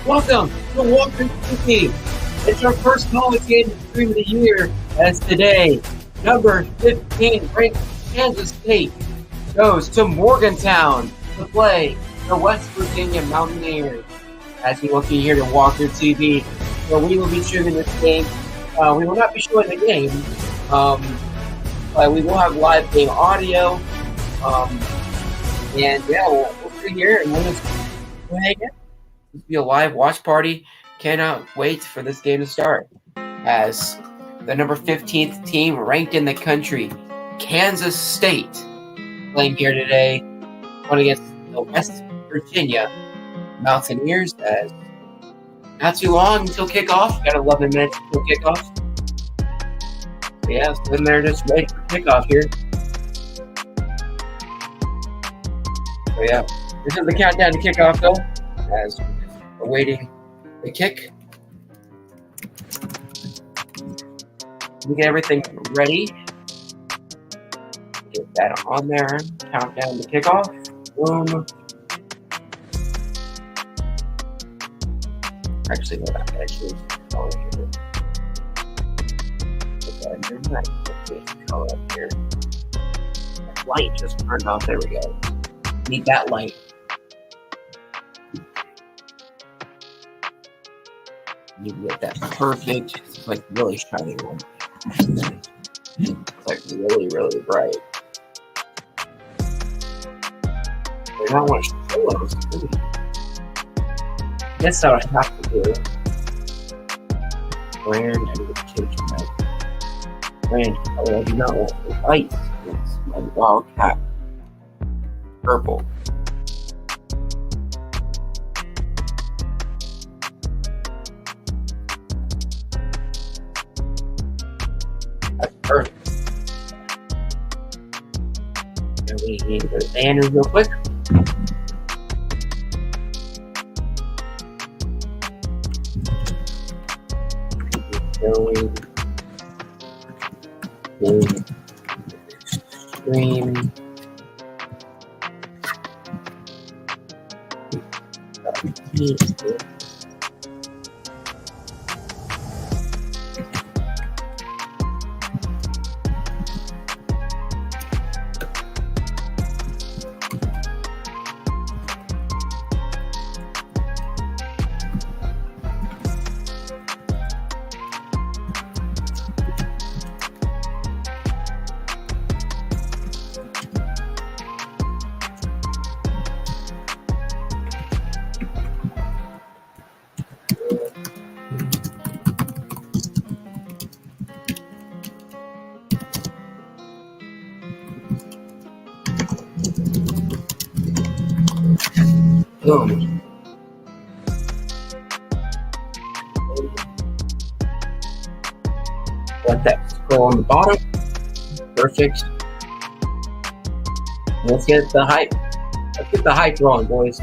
Welcome to Walker TV. It's our first college game stream of the year, as today, number 15 ranked Kansas State goes to Morgantown to play the West Virginia Mountaineers. As you look here to Walker TV, where we will be streaming this game. We will not be showing the game, but we will have live game audio. And yeah, we'll see here and we'll just go ahead again. This will be a live watch party. Cannot wait for this game to start. As the number 15th team ranked in the country, Kansas State, playing here today, going against the West Virginia Mountaineers. As not too long until kickoff. Got 11 minutes until kickoff. So yeah, sitting there just waiting for kickoff here. So yeah, this is the countdown to kickoff though, as awaiting the kick. We get everything ready. Get that on there. Countdown to kickoff. Boom. Actually, no, that actually color here. Put that in there. Color up here. That light just turned off. There we go. Need that light. You get that perfect. It's like really shiny one. It's like really, really bright. I don't want to show those. That's what I have to do. Brand, I need to change my brand color. I do not want the white. It's my wildcat. Purple. That's perfect. And we need the banners real quick. Going stream. Boom. Let that scroll on the bottom. Perfect. Let's get the hype. Let's get the hype rolling, boys.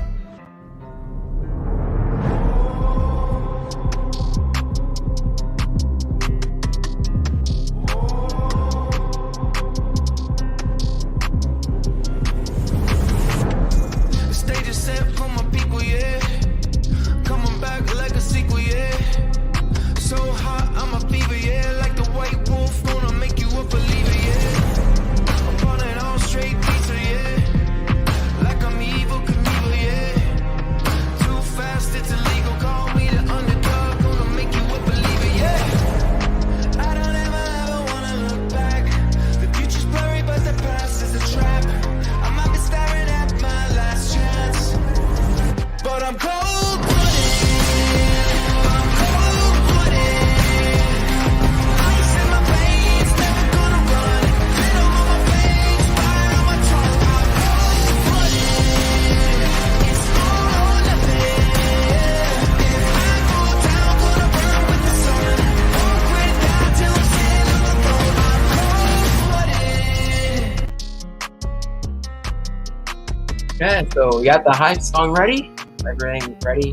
Okay, so we got the hype song ready. Everything ready.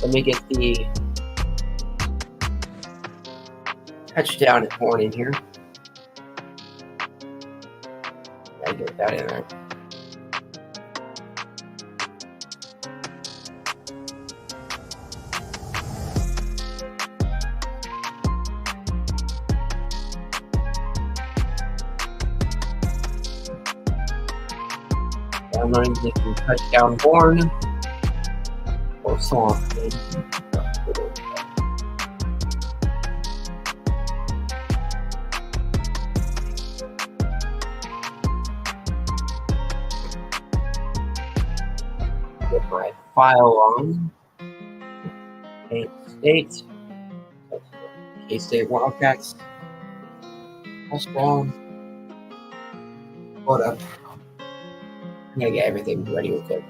Let me get the touchdown horn in here. Gotta get that in there. I'm going to get the touchdown horn or song. Get my file on. K-State. K-State Wildcats. Touchdown. Hold up. I'm gonna get everything ready real quick.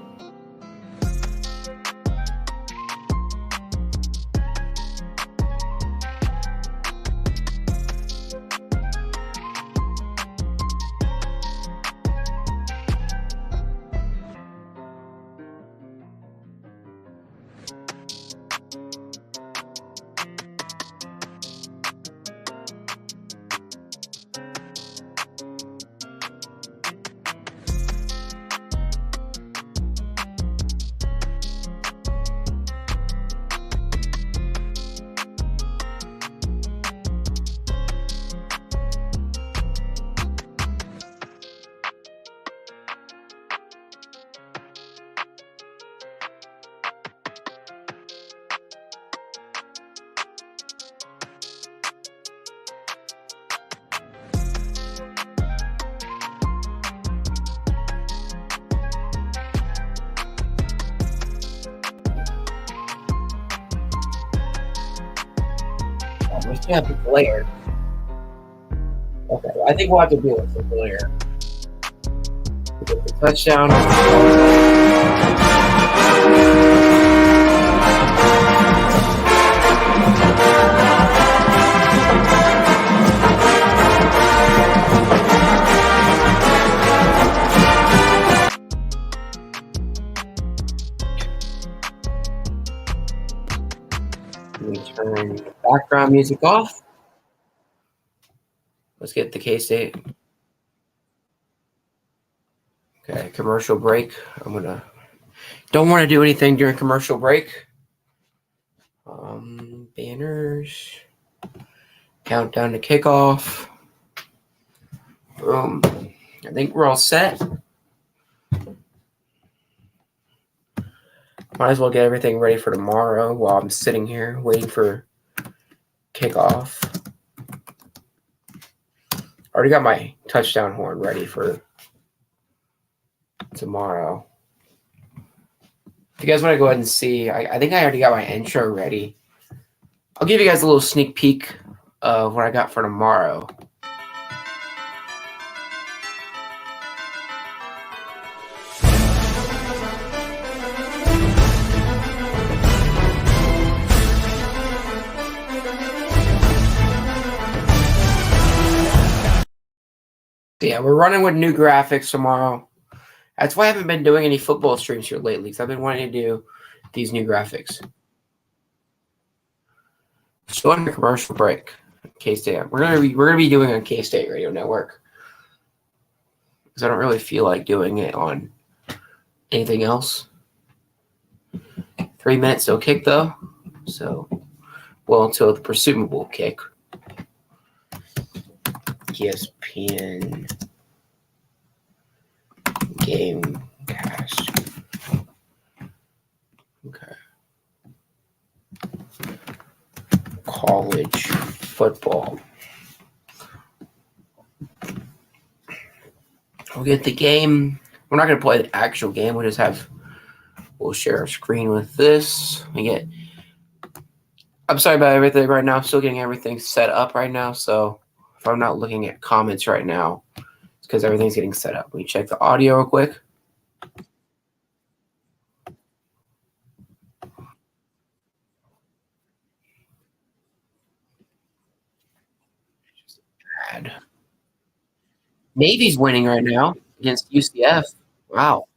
We still have the glare. Okay, I think we'll have to deal with the glare. Get the touchdown. Let me turn the background music off. Let's get the K-State. Okay, commercial break. Don't want to do anything during commercial break. Banners. Countdown to kickoff. Boom. I think we're all set. Might as well get everything ready for tomorrow while I'm sitting here waiting for kickoff. Already got my touchdown horn ready for tomorrow. If you guys want to go ahead and see, I think I already got my intro ready. I'll give you guys a little sneak peek of what I got for tomorrow. Yeah, we're running with new graphics tomorrow. That's why I haven't been doing any football streams here lately, because I've been wanting to do these new graphics. Still on the commercial break. K-State. We're gonna be doing it on K-State Radio Network, because I don't really feel like doing it on anything else. 3 minutes till kick though, so until the presumable kick. ESPN Gamecast. Okay. College football. We'll get the game. We're not going to play the actual game. We'll share our screen with this. I'm sorry about everything right now. I'm still getting everything set up right now. So if I'm not looking at comments right now, it's because everything's getting set up. Let me check the audio real quick. Bad. Navy's winning right now against UCF. Wow.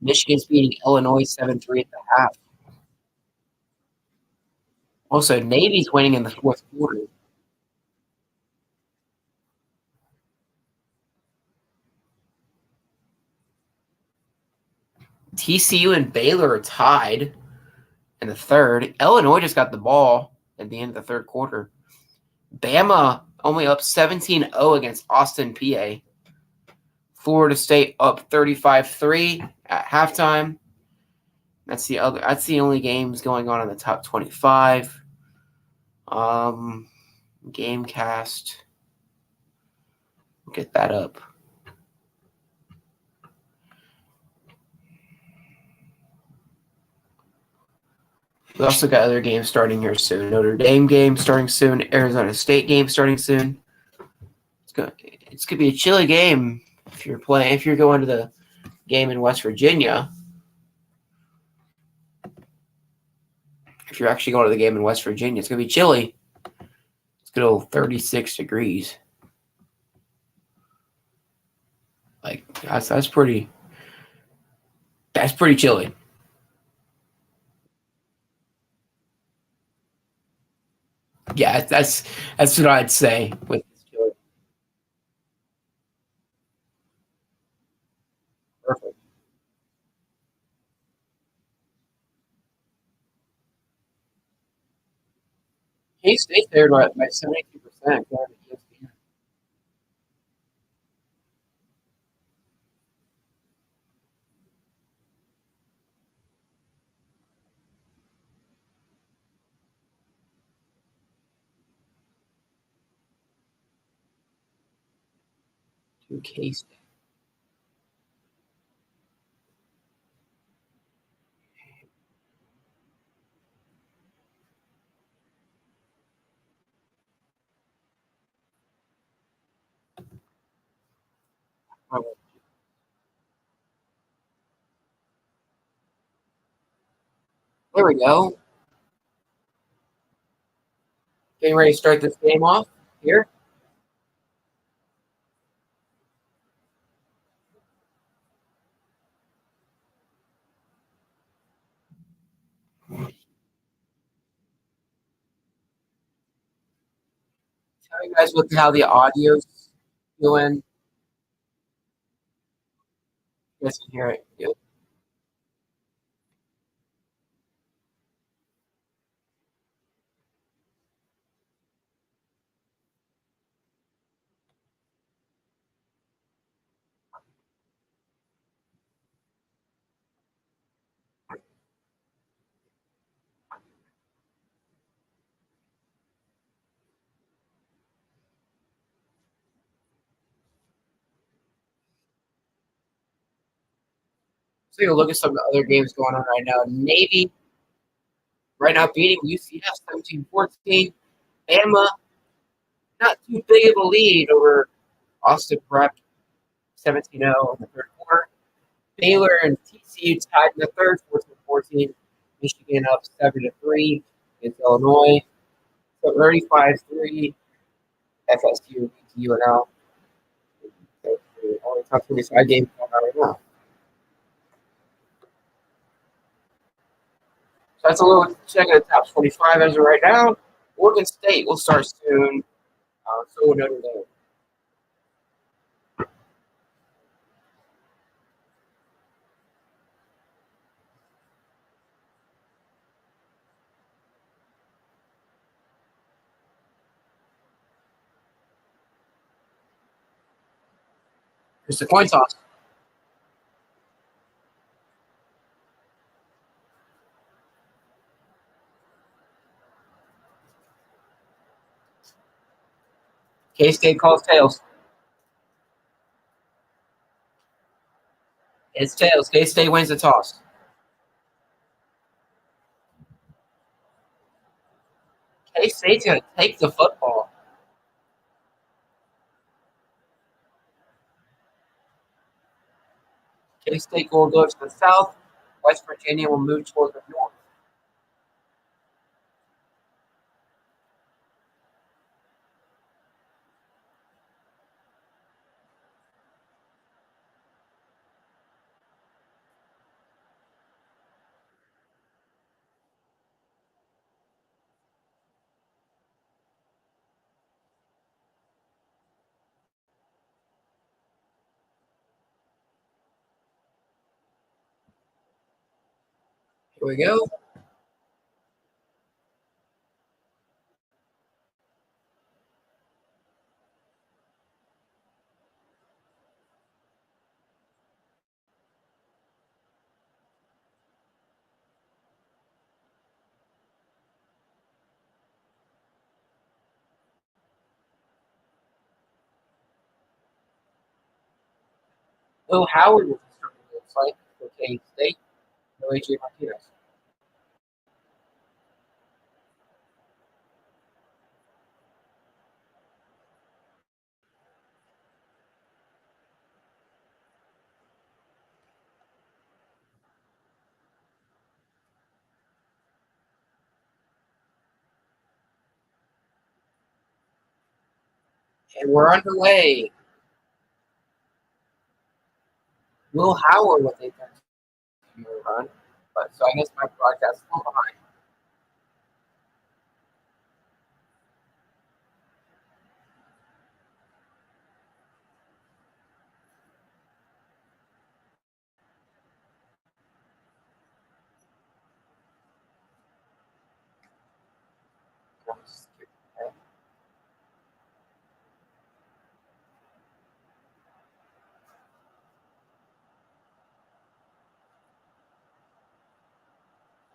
Michigan's beating Illinois 7-3 at the half. Also, Navy's winning in the fourth quarter. TCU and Baylor are tied in the third. Illinois just got the ball at the end of the third quarter. Bama only up 17-0 against Austin, PA. Florida State up 35-3 at halftime. That's the only games going on in the top 25. Gamecast. Get that up. We also got other games starting here soon. Notre Dame game starting soon. Arizona State game starting soon. It's gonna be a chilly game if you're going to the game in West Virginia. If you're actually going to the game in West Virginia, it's gonna be chilly. It's gonna go 36 degrees. Like that's pretty chilly. Yeah, that's what I'd say with chilly. Perfect. K-State there by 72%. To K-State. Oh, there we go. Getting ready to start this game off here. Tell you guys how the audio's doing. You guys can hear it. Good. So take a look at some of the other games going on right now. Navy right now beating UCF 17-14. Bama not too big of a lead over Austin Prep 17-0 in the third quarter. Baylor and TCU tied in the third 14-14. Michigan up 7-3 against Illinois. So 35-3 FSU beats UNL. So only top 25 games going on right now. So that's a little check at the top 25 as of right now. Oregon State will start soon. So will Notre Dame. Here's the coin toss. K-State calls tails. It's tails. K-State wins the toss. K-State's going to take the football. K-State will go to the south. West Virginia will move toward the north. Here we go. Will Howard will start the fight for K-State. No A.J. Martinez. And we're underway. Will Howard will take that run. But so I guess my broadcast is a little behind.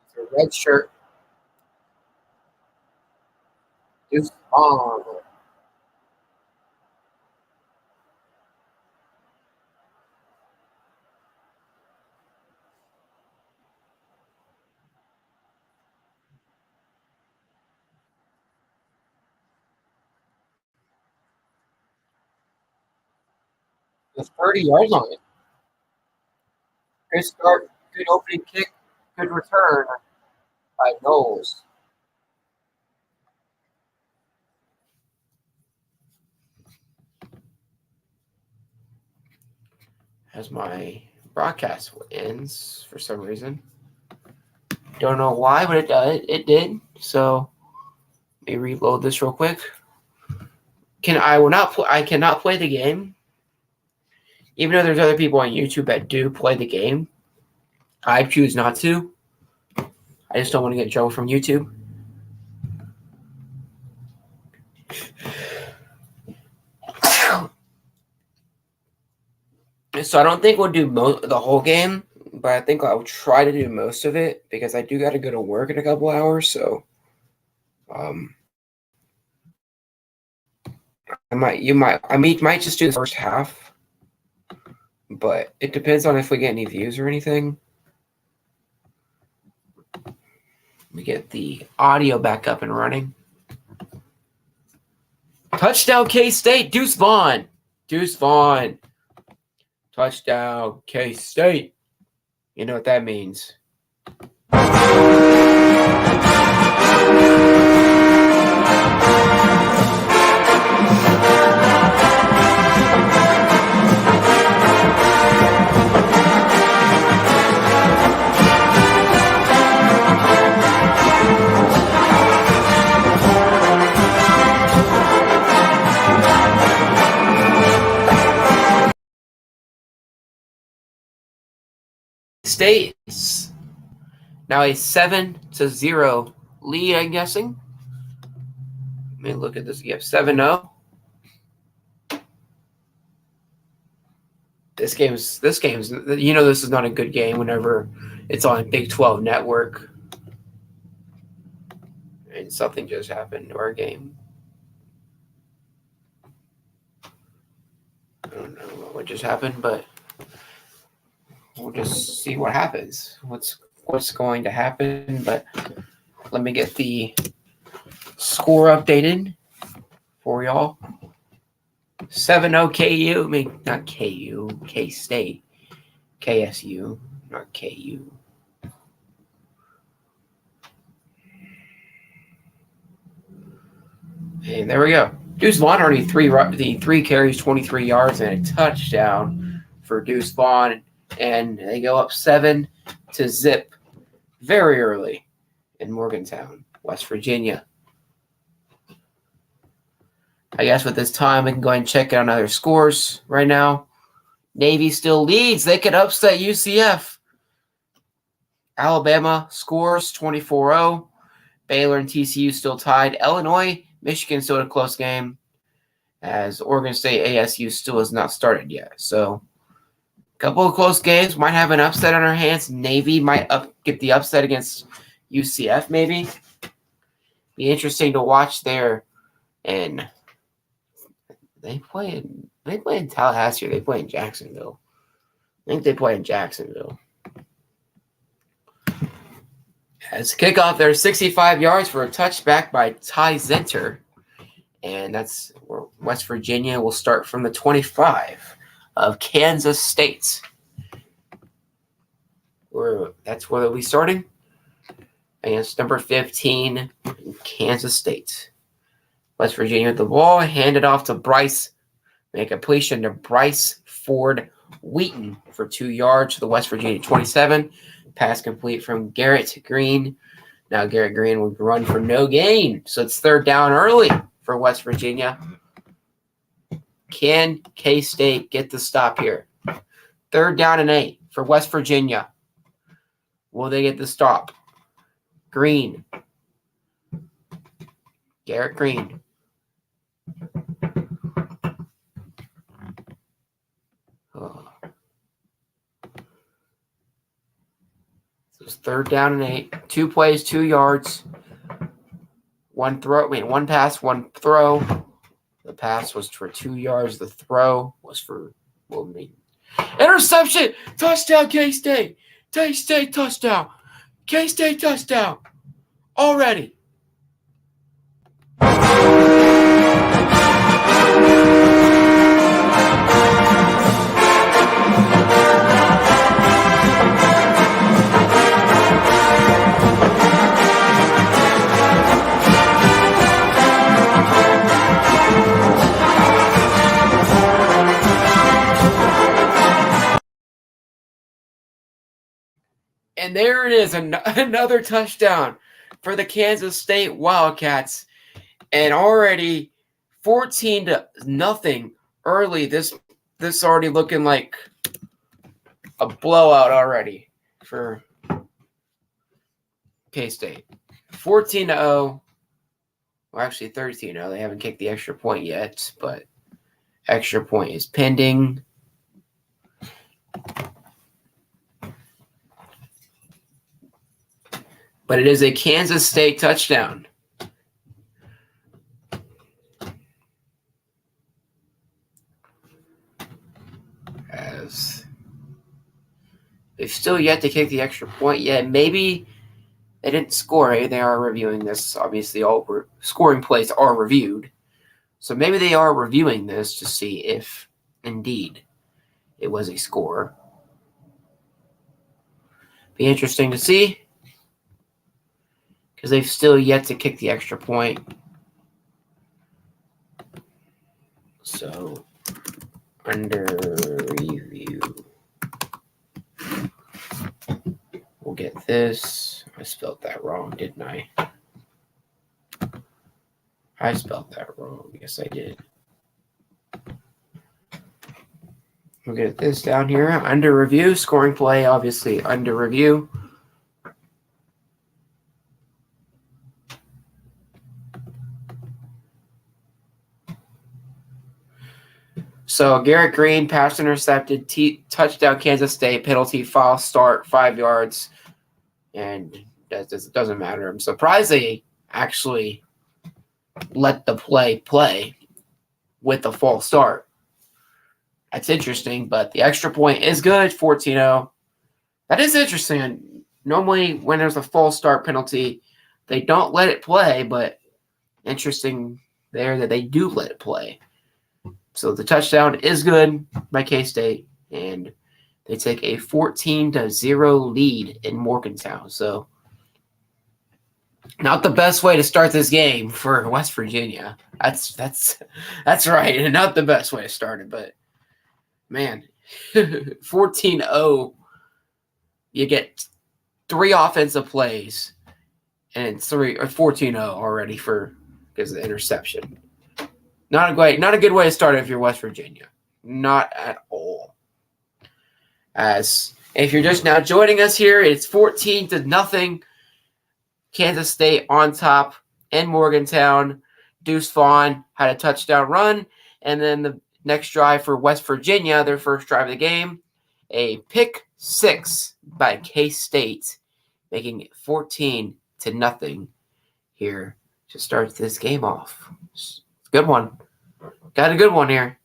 It's a red shirt. Deuce Vaughn. with 30 yards on it. Good start, good opening kick, good return by Knowles. As my broadcast ends for some reason. Don't know why, but it did. So let me reload this real quick. I cannot play the game. Even though there's other people on YouTube that do play the game, I choose not to. I just don't want to get in trouble from YouTube. So I don't think we'll do the whole game, but I think I'll try to do most of it because I do got to go to work in a couple hours. So, I might just do the first half, but it depends on if we get any views or anything. Let me get the audio back up and running. Touchdown K-State, Deuce Vaughn. Deuce Vaughn. Touchdown K-State. You know what that means. States now a 7-0 lead, I'm guessing. Let me look at this. You have 7-0. This game's this is not a good game whenever it's on Big 12 network. And something just happened to our game. I don't know what just happened, but we'll just see what happens. What's going to happen? But let me get the score updated for y'all. 7-0 KU. I mean, not KU. K-State. KSU. Not KU. And there we go. Deuce Vaughn already three carries, 23 yards, and a touchdown for Deuce Vaughn. And they go up 7-0 very early in Morgantown, West Virginia. I guess with this time, we can go ahead and check out other scores right now. Navy still leads. They could upset UCF. Alabama scores 24-0. Baylor and TCU still tied. Illinois, Michigan still a close game, as Oregon State ASU still has not started yet. So couple of close games. Might have an upset on our hands. Navy might get the upset against UCF, maybe. Be interesting to watch there. And they play in Tallahassee or they play in Jacksonville. I think they play in Jacksonville. As kickoff, there's 65 yards for a touchback by Ty Zenter. And that's where West Virginia will start from the 25 of Kansas State. That's where they'll be starting. Against number 15, Kansas State. West Virginia with the ball, handed off to Bryce. Make a completion to Bryce Ford Wheaton for 2 yards to the West Virginia 27. Pass complete from Garrett Green. Now Garrett Green would run for no gain. So it's third down early for West Virginia. Can K-State get the stop here? 3rd down and 8 for West Virginia. Will they get the stop? Green. Garrett Green. Oh. So it's 3rd down and 8. 2 plays, 2 yards. One pass, one throw. The pass was for 2 yards. The throw was for interception. Touchdown, K-State. K-State touchdown. K-State touchdown. Already. And there it is, another touchdown for the Kansas State Wildcats. And already 14-0 early. This already looking like a blowout already for K-State. 14-0. Well, actually 13-0. They haven't kicked the extra point yet, but extra point is pending. But it is a Kansas State touchdown. As they've still yet to kick the extra point yet. Maybe they didn't score. They are reviewing this. Obviously, all scoring plays are reviewed. So maybe they are reviewing this to see if, indeed, it was a score. Be interesting to see. Because they've still yet to kick the extra point. So, under review. We'll get this. I spelled that wrong, didn't I? I spelled that wrong. Yes, I did. We'll get this down here. Under review. Scoring play, obviously, under review. So Garrett Green, pass intercepted, touchdown Kansas State, penalty, false start, 5 yards, and it doesn't matter. I'm surprised they actually let the play with the false start. That's interesting, but the extra point is good, 14-0. That is interesting. Normally when there's a false start penalty, they don't let it play, but interesting there that they do let it play. So the touchdown is good by K-State, and they take a 14-0 lead in Morgantown. So not the best way to start this game for West Virginia. That's right, and not the best way to start it, but man, 14-0, you get 3 offensive plays, and 14-0 already because of the interception. Not a good way to start if you're West Virginia. Not at all. As if you're just now joining us here, it's 14-0. Kansas State on top in Morgantown. Deuce Vaughn had a touchdown run. And then the next drive for West Virginia, their first drive of the game, a pick 6 by K-State, making it 14-0 here to start this game off. Good one. Got a good one here.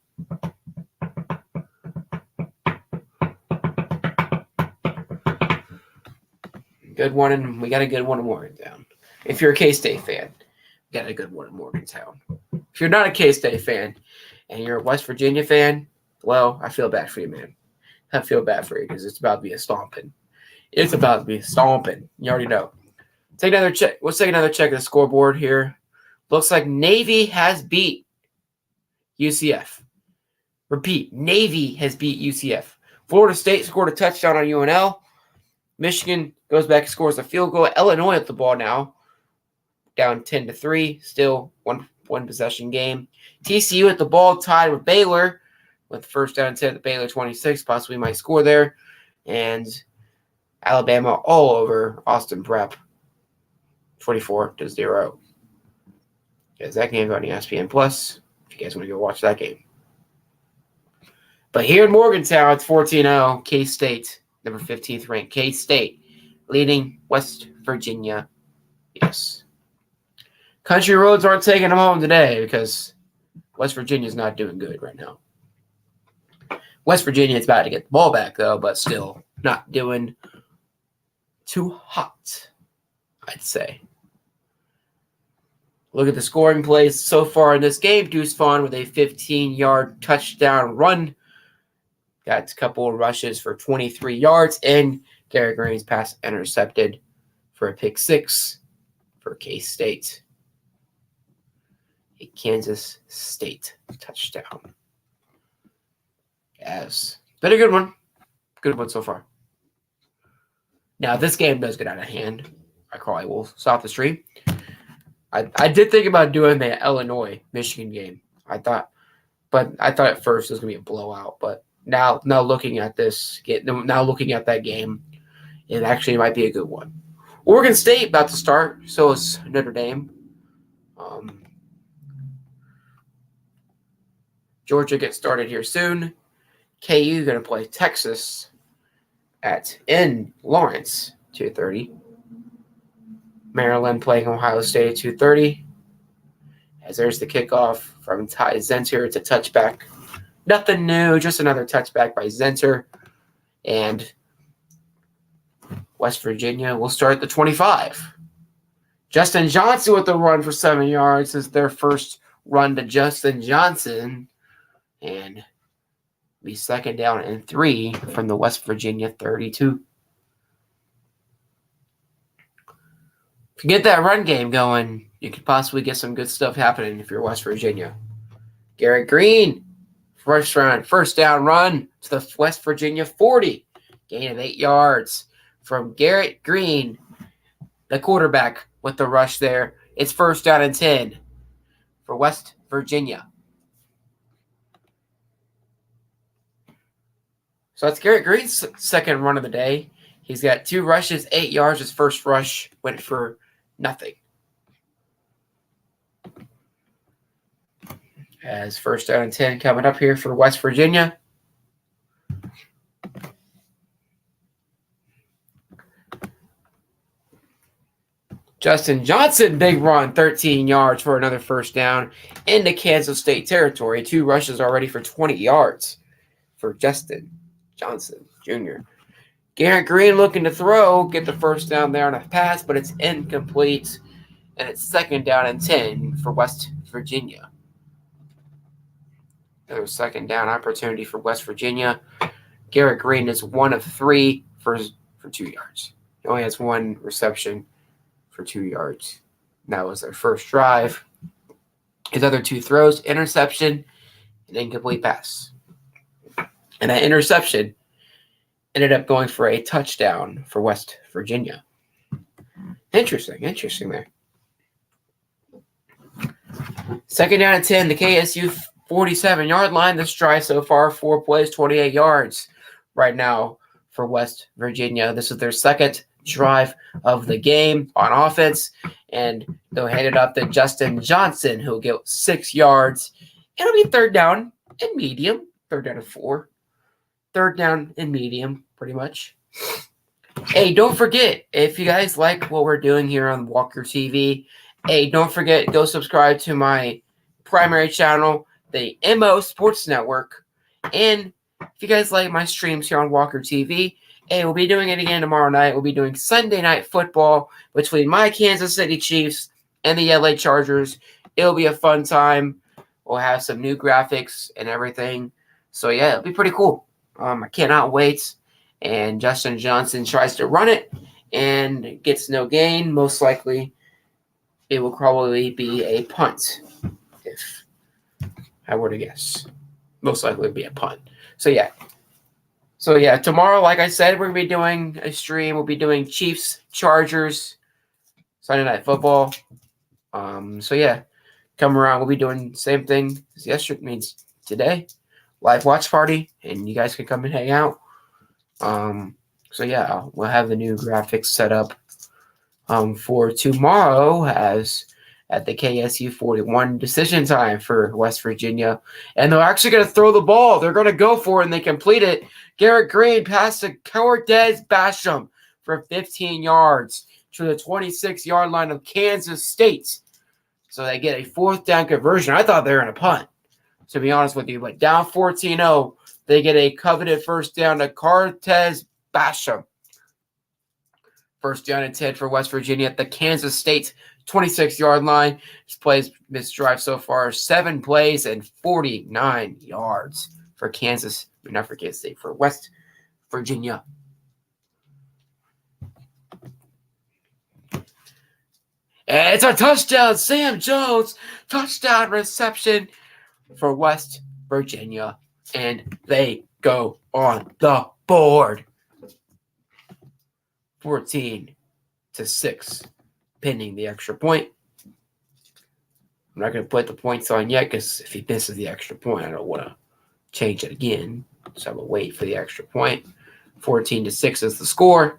Good one, and we got a good one in Morgantown. If you're a K-State fan, we got a good one in Morgantown. If you're not a K-State fan and you're a West Virginia fan, well, I feel bad for you, man. I feel bad for you because it's about to be a stomping. It's about to be a stomping. You already know. Take another check. Let's take another check of the scoreboard here. Looks like Navy has beat UCF. Repeat, Navy has beat UCF. Florida State scored a touchdown on UNL. Michigan goes back and scores a field goal. Illinois at the ball now, down 10-3. Still one possession game. TCU at the ball, tied with Baylor, with first down and 10 at Baylor 26. Possibly might score there. And Alabama all over Austin Prep, 24-0. Because that game's on ESPN Plus. If you guys want to go watch that game. But here in Morgantown, it's 14-0. K-State, number 15th ranked. K-State leading West Virginia. Yes. Country roads aren't taking them home today because West Virginia's not doing good right now. West Virginia is about to get the ball back, though, but still not doing too hot, I'd say. Look at the scoring plays so far in this game. Deuce Vaughn with a 15-yard touchdown run. Got a couple of rushes for 23 yards. And Garrett Green's pass intercepted for a pick 6 for K-State. A Kansas State touchdown. Yes. Been a good one. Good one so far. Now, this game does get out of hand. I probably will stop the stream. I did think about doing the Illinois-Michigan game. I thought at first it was going to be a blowout. But now looking at that game, it actually might be a good one. Oregon State about to start. So is Notre Dame. Georgia gets started here soon. KU going to play Texas in Lawrence, 2:30. Maryland playing Ohio State at 2:30. As there's the kickoff from Ty Zenter. It's a touchback. Nothing new, just another touchback by Zenter. And West Virginia will start at the 25. Justin Johnson with the run for 7 yards is their first run to Justin Johnson. And be second down and 3 from the West Virginia 32. If you get that run game going, you could possibly get some good stuff happening if you're West Virginia. Garrett Green, first down run to the West Virginia 40. Gain of 8 yards from Garrett Green, the quarterback with the rush there. It's first down and 10 for West Virginia. So that's Garrett Green's second run of the day. He's got 2 rushes, 8 yards. His first rush went for nothing. As first down and 10 coming up here for West Virginia. Justin Johnson, big run, 13 yards for another first down into Kansas State territory. 2 rushes already for 20 yards for Justin Johnson Jr. Garrett Green looking to throw, get the first down there on a pass, but it's incomplete, and it's second down and 10 for West Virginia. Another second down opportunity for West Virginia. Garrett Green is 1 of 3 for 2 yards. He only has 1 reception for 2 yards. And that was their first drive. His other 2 throws, interception, and incomplete pass. And that interception ended up going for a touchdown for West Virginia. Interesting there. Second down and 10, the KSU 47-yard line. This drive so far, 4 plays, 28 yards right now for West Virginia. This is their second drive of the game on offense, and they'll hand it up to Justin Johnson, who will get 6 yards. It'll be third down and medium, third down and 4. Third down and medium, pretty much. Hey, don't forget, if you guys like what we're doing here on Walker TV, hey, don't forget, go subscribe to my primary channel, the MO Sports Network. And if you guys like my streams here on Walker TV, hey, we'll be doing it again tomorrow night. We'll be doing Sunday Night Football between my Kansas City Chiefs and the LA Chargers. It'll be a fun time. We'll have some new graphics and everything. So, yeah, it'll be pretty cool. I cannot wait. And Justin Johnson tries to run it and gets no gain. Most likely, it will probably be a punt, if I were to guess. Most likely it'll be a punt. So, yeah, tomorrow, like I said, we're going to be doing a stream. We'll be doing Chiefs, Chargers, Sunday Night Football. So, yeah, come around. We'll be doing the same thing as yesterday, means today. Live watch party, and you guys can come and hang out. So yeah, we'll have the new graphics set up for tomorrow as at the KSU 41 decision time for West Virginia. And they're actually going to throw the ball. They're going to go for it, and they complete it. Garrett Green passed to Cortez Basham for 15 yards to the 26-yard line of Kansas State. So they get a 4th down conversion. I thought they were in a punt, to be honest with you. But down 14-0, they get a coveted first down to Cortez Basham. First down and 10 for West Virginia at the Kansas State 26-yard line. This drive so far, 7 plays and 49 yards for Kansas State, for West Virginia. And it's a touchdown. Sam Jones, touchdown reception for West Virginia. And they go on the board. 14-6, pending the extra point. I'm not going to put the points on yet because if he misses the extra point, I don't want to change it again. So I'm going to wait for the extra point. 14-6 is the score.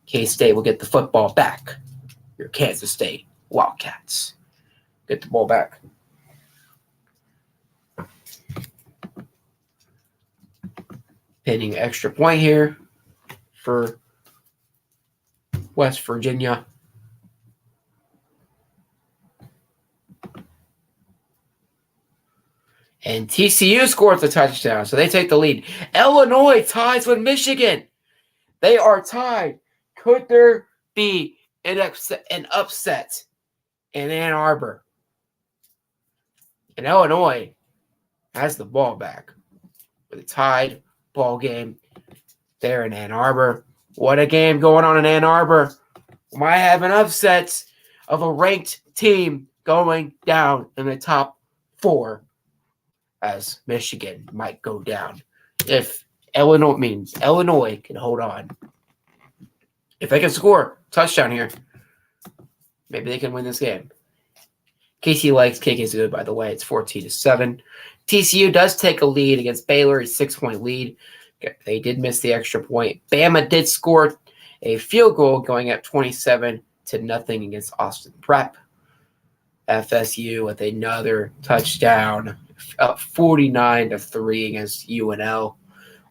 K-State will get the football back. Your Kansas State Wildcats get the ball back. Pending extra point here for West Virginia. And TCU scores a touchdown, so they take the lead. Illinois ties with Michigan. They are tied. Could there be an upset in Ann Arbor? And Illinois has the ball back with a tied ball game there in Ann Arbor. What a game going on in Ann Arbor. We might have an upset of a ranked team going down in the top 4, as Michigan might go down if Illinois can hold on. If they can score a touchdown here, maybe they can win this game. KC likes KK's good, by the way. It's 14-7. TCU does take a lead against Baylor, a 6-point lead. They did miss the extra point. Bama did score a field goal going up 27-0 against Austin Prep. FSU with another touchdown, up 49-3 against UNL.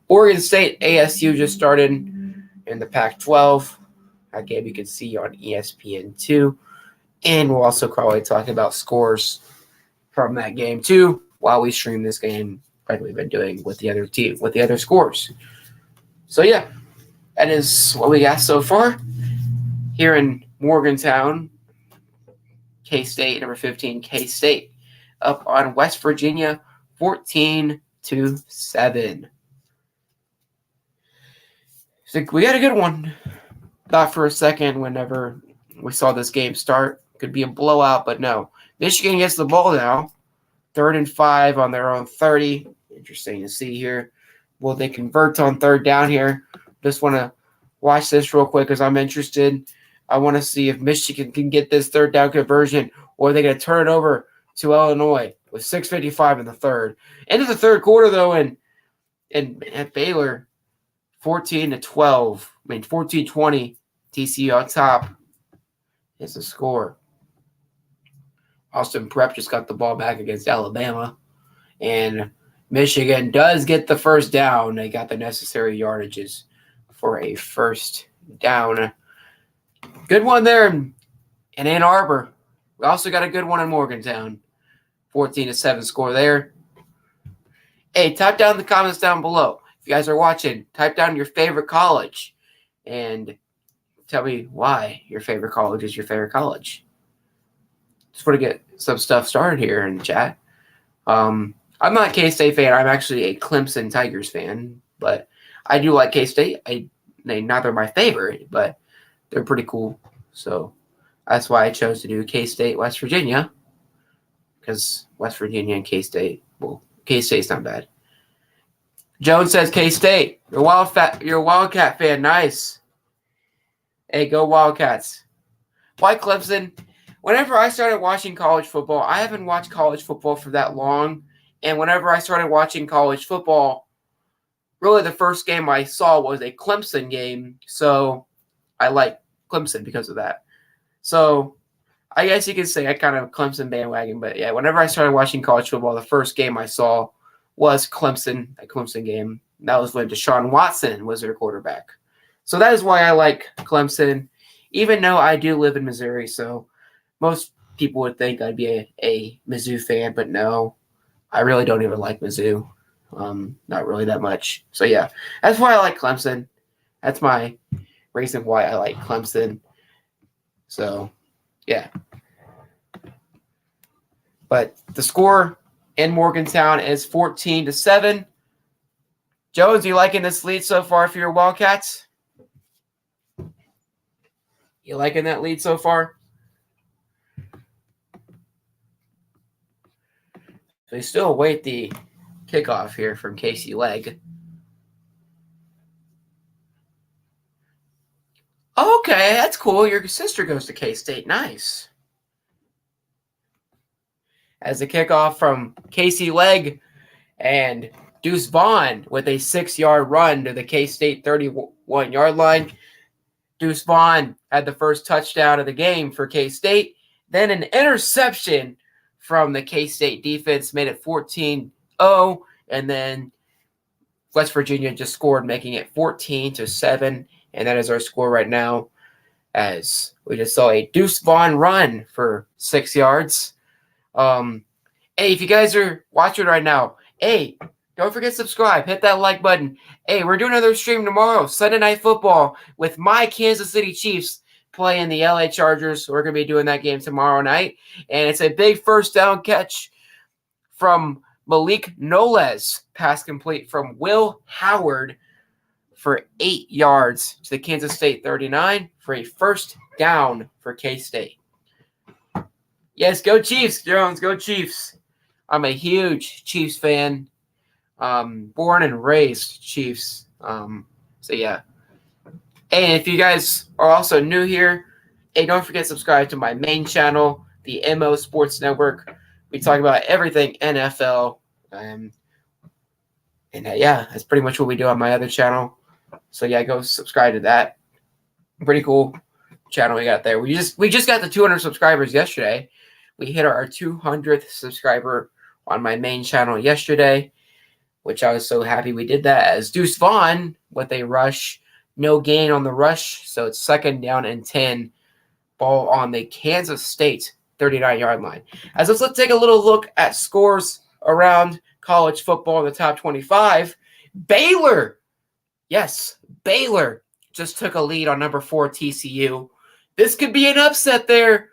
Oregon State ASU just started in the Pac-12. That game you can see on ESPN2. And we'll also probably talk about scores from that game too while we stream this game like we've been doing with the other team, with the other scores. So yeah, that is what we got so far here in Morgantown. K-State, number 15, K-State, up on West Virginia, 14-7. So we got a good one. Thought for a second whenever we saw this game start, could be a blowout, but no. Michigan gets the ball now, 3rd and 5 on their own 30. Interesting to see here. Will they convert on 3rd down here? Just want to watch this real quick because I'm interested. I want to see if Michigan can get this 3rd down conversion, or are they going to turn it over to Illinois with 6:55 in the 3rd. End of the 3rd quarter, though, and at Baylor, 14-20, TCU on top is the score. Austin Prep just got the ball back against Alabama, and Michigan does get the 1st down. They got the necessary yardages for a 1st down. Good one there in Ann Arbor. We also got a good one in Morgantown. 14-7 score there. Hey, type down in the comments down below. If you guys are watching, type down your favorite college and tell me why your favorite college is your favorite college. Just want to get some stuff started here in the chat. I'm not a K-State fan. I'm actually a Clemson Tigers fan, but I do like K-State. Not they're my favorite, but they're pretty cool. So that's why I chose to do K-State, West Virginia, because West Virginia and K-State, well, K-State's not bad. Jones says K-State. You're a Wildcat fan. Nice. Hey, go Wildcats. Why Clemson? Whenever I started watching college football, I haven't watched college football for that long. And whenever I started watching college football, really the first game I saw was a Clemson game. So I like Clemson because of that. So I guess you could say I kind of Clemson bandwagon. But yeah, whenever I started watching college football, the first game I saw was Clemson, a Clemson game. That was when Deshaun Watson was their quarterback. So that is why I like Clemson, even though I do live in Missouri. So most people would think I'd be a Mizzou fan, but no, I really don't even like Mizzou. Not really that much. So yeah, that's why I like Clemson. That's my reason why I like Clemson. So yeah. But the score in Morgantown is 14-7. Jones, you liking this lead so far for your Wildcats? You liking that lead so far? So we still await the kickoff here from Casey Legg. Okay, that's cool. Your sister goes to K-State. Nice. As the kickoff from Casey Legg and Deuce Vaughn with a 6-yard run to the K-State 31-yard line. Deuce Vaughn had the first touchdown of the game for K-State. Then an interception from the K-State defense made it 14-0. And then West Virginia just scored, making it 14-7. And that is our score right now, as we just saw a Deuce Vaughn run for 6 yards. Hey, if you guys are watching right now, hey, don't forget to subscribe. Hit that like button. Hey, we're doing another stream tomorrow, Sunday Night Football, with my Kansas City Chiefs playing the LA Chargers. We're going to be doing that game tomorrow night. And it's a big first down catch from Malik Knowles. Pass complete from Will Howard for 8 yards to the Kansas State 39 for a first down for K-State. Yes, go Chiefs, Jones. Go Chiefs. I'm a huge Chiefs fan. Born and raised Chiefs. So yeah. And if you guys are also new here, hey, don't forget to subscribe to my main channel, the MO Sports Network. We talk about everything NFL. Yeah, that's pretty much what we do on my other channel. So yeah, go subscribe to that. Pretty cool channel we got there. We just got the 200 subscribers yesterday. We hit our 200th subscriber on my main channel yesterday, which I was so happy we did that. As Deuce Vaughn with a rush, no gain on the rush, so it's 2nd down and 10. Ball on the Kansas State 39-yard line. As let's take a little look at scores around college football in the top 25. Baylor, yes, Baylor just took a lead on number 4 TCU. This could be an upset there,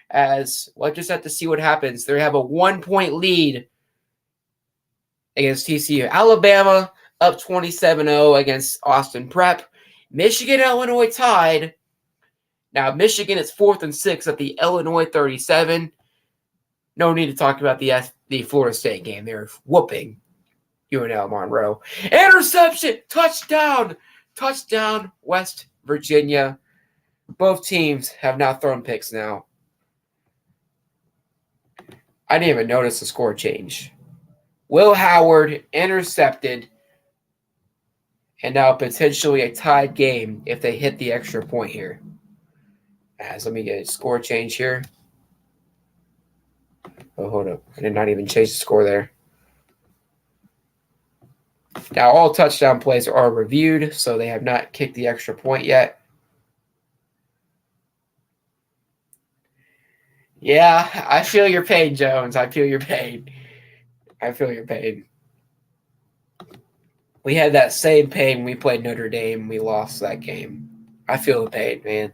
as we'll just have to see what happens. They have a 1-point lead against TCU. Alabama up 27-0 against Austin Prep. Michigan, Illinois tied. Now, Michigan is 4th and 6 at the Illinois 37. No need to talk about the Florida State game. They're whooping UNL Monroe. Interception! Touchdown! Touchdown, West Virginia. Both teams have now thrown picks now. I didn't even notice the score change. Will Howard intercepted. And now potentially a tied game if they hit the extra point here. As let me get a score change here. Oh, hold up. I did not even change the score there. Now all touchdown plays are reviewed, so they have not kicked the extra point yet. Yeah, I feel your pain, Jones. I feel your pain. I feel your pain. We had that same pain when we played Notre Dame. We lost that game. I feel the pain, man.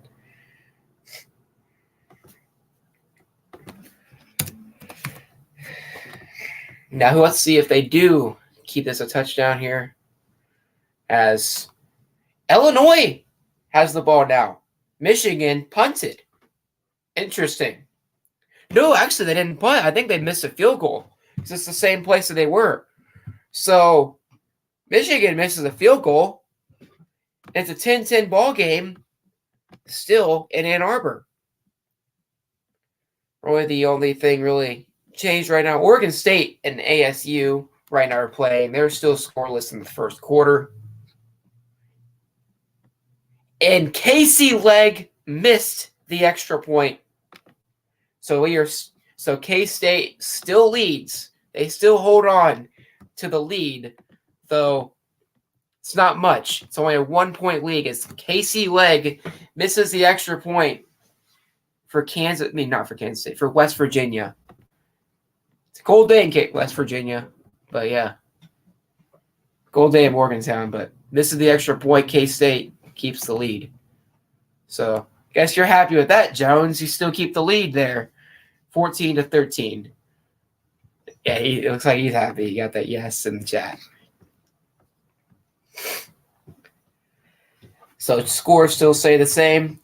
Now let's see if they do keep this a touchdown here. As Illinois has the ball now. Michigan punted. Interesting. No, actually, they didn't punt. I think they missed a field goal. It's just the same place that they were. So Michigan misses a field goal. It's a 10-10 ball game still in Ann Arbor. Really the only thing really changed right now. Oregon State and ASU right now are playing. They're still scoreless in the first quarter. And Casey Legg missed the extra point. So K-State still leads. They still hold on to the lead, though it's not much. It's only a 1-point lead as Casey Legg misses the extra point for not for Kansas State, for West Virginia. It's a cold day in West Virginia, but yeah. Cold day in Morgantown, but misses the extra point. K-State keeps the lead. So I guess you're happy with that, Jones. You still keep the lead there. 14-13. Yeah, it looks like he's happy. He got that yes in the chat. So scores still say the same.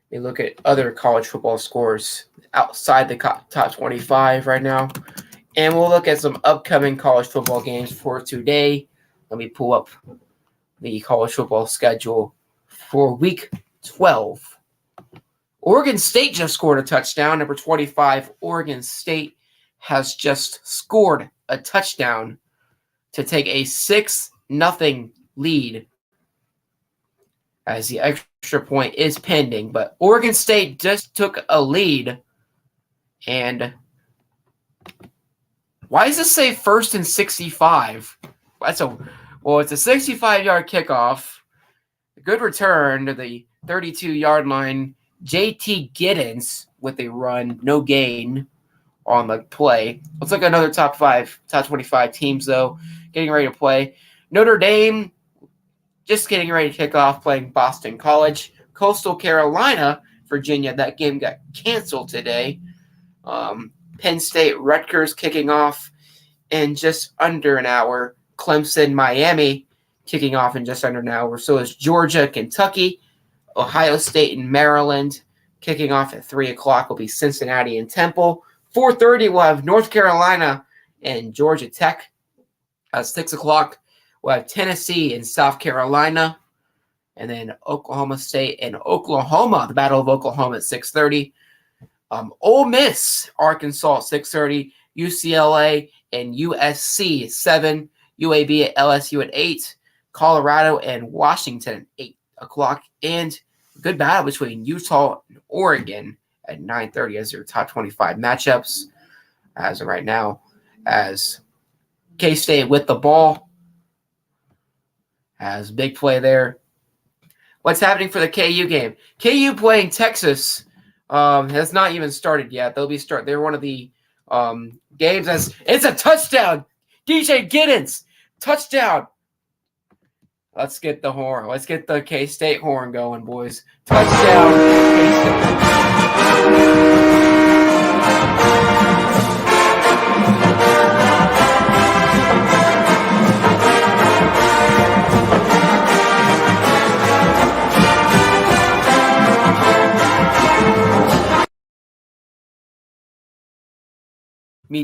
We look at other college football scores outside the top 25 right now. And we'll look at some upcoming college football games for today. Let me pull up the college football schedule for week 12. Oregon State just scored a touchdown. Number 25, Oregon State has just scored a touchdown to take a 6-0 lead, as the extra point is pending. But Oregon State just took a lead. And why does this say 1st and 65? It's a 65-yard kickoff. A good return to the 32-yard line. JT Giddens with a run, no gain on the play. Looks like another top 25 teams, though, getting ready to play. Notre Dame just getting ready to kick off, playing Boston College. Coastal Carolina, Virginia, that game got canceled today. Penn State, Rutgers kicking off in just under an hour. Clemson, Miami kicking off in just under an hour. So is Georgia, Kentucky. Ohio State and Maryland kicking off at 3 o'clock will be Cincinnati and Temple. 4:30 we'll have North Carolina and Georgia Tech. At 6 o'clock we'll have Tennessee and South Carolina. And then Oklahoma State and Oklahoma, the Battle of Oklahoma at 6:30. Ole Miss, Arkansas at 6:30. UCLA and USC at 7. UAB at LSU at 8. Colorado and Washington at 8 o'clock. And good battle between Utah and Oregon at 9:30 as your top 25 matchups as of right now, as K-State with the ball has big play there. What's happening for the KU game? KU playing Texas has not even started yet. They're one of the games as it's a touchdown. DJ Giddens, touchdown. Let's get the horn. Let's get the K-State horn going, boys. Touchdown, K-State.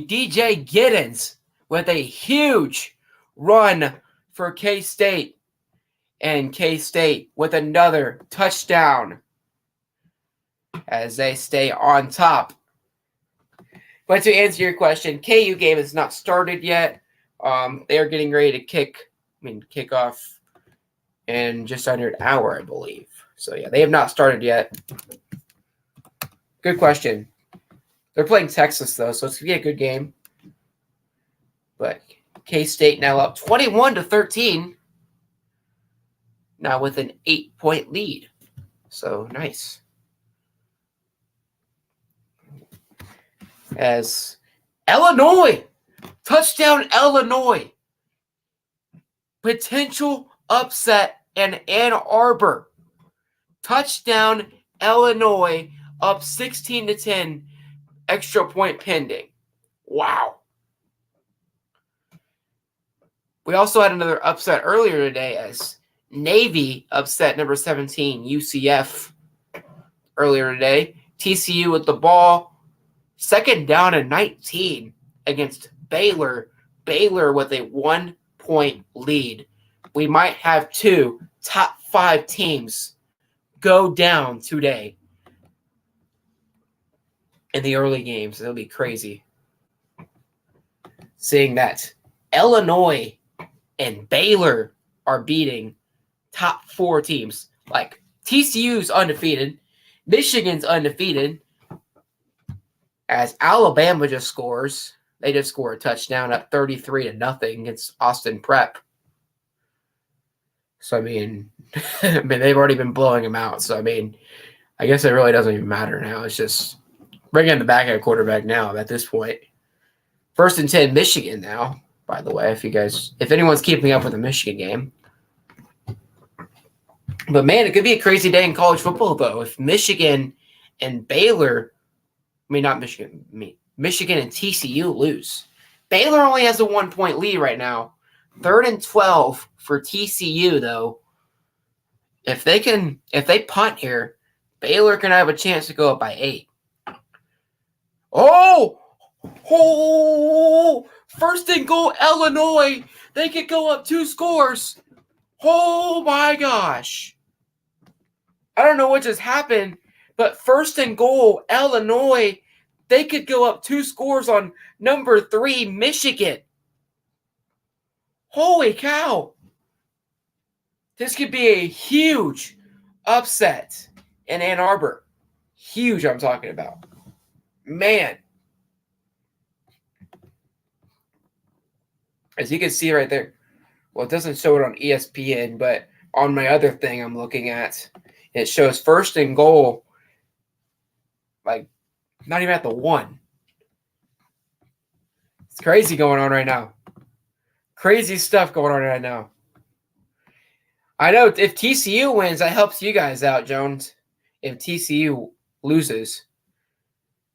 DJ Giddens with a huge run for K-State. And K-State with another touchdown as they stay on top. But to answer your question, KU game has not started yet. They are getting ready to kick off in just under an hour, I believe. So, yeah, they have not started yet. Good question. They're playing Texas, though, so it's going to be a good game. But K-State now up 21-13. Now with an 8-point lead. So, nice. As Illinois, touchdown Illinois. Potential upset in Ann Arbor. Touchdown Illinois, up 16-10. Extra point pending. Wow. We also had another upset earlier today as Navy upset number 17, UCF, earlier today. TCU with the ball. 2nd down and 19 against Baylor. Baylor with a 1-point lead. We might have 2 top 5 teams go down today in the early games. It'll be crazy seeing that Illinois and Baylor are beating top 4 teams. Like, TCU's undefeated. Michigan's undefeated. As Alabama just scores. They just score a touchdown up 33-0 against Austin Prep. So, I mean, they've already been blowing them out. So, I mean, I guess it really doesn't even matter now. It's just bringing the backup quarterback now at this point. 1st and 10, Michigan now, by the way, if anyone's keeping up with the Michigan game. But, man, it could be a crazy day in college football, though. If Michigan and Baylor, Michigan and TCU lose. Baylor only has a 1-point lead right now. 3rd and 12 for TCU, though. If they punt here, Baylor can have a chance to go up by 8. Oh! 1st and goal, Illinois. They could go up 2 scores. Oh my gosh. I don't know what just happened, but first and goal, Illinois, they could go up 2 scores on number 3, Michigan. Holy cow. This could be a huge upset in Ann Arbor. Huge, I'm talking about. Man. As you can see right there. Well, it doesn't show it on ESPN, but on my other thing I'm looking at, it shows first and goal, like, not even at the 1. It's crazy going on right now. Crazy stuff going on right now. I know if TCU wins, that helps you guys out, Jones. If TCU loses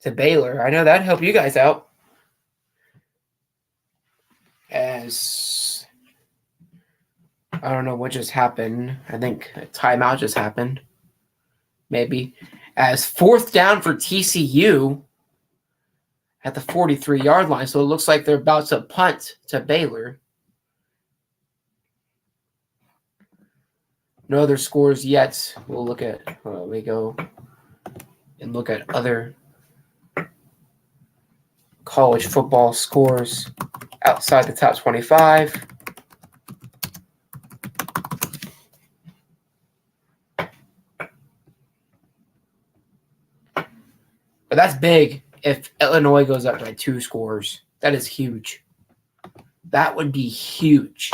to Baylor, I know that'd help you guys out. As I don't know what just happened. I think a timeout just happened. Maybe. As 4th down for TCU at the 43-yard line. So it looks like they're about to punt to Baylor. No other scores yet. We'll look at, we go and look at other college football scores outside the top 25. But that's big if Illinois goes up by 2 scores. That is huge. That would be huge.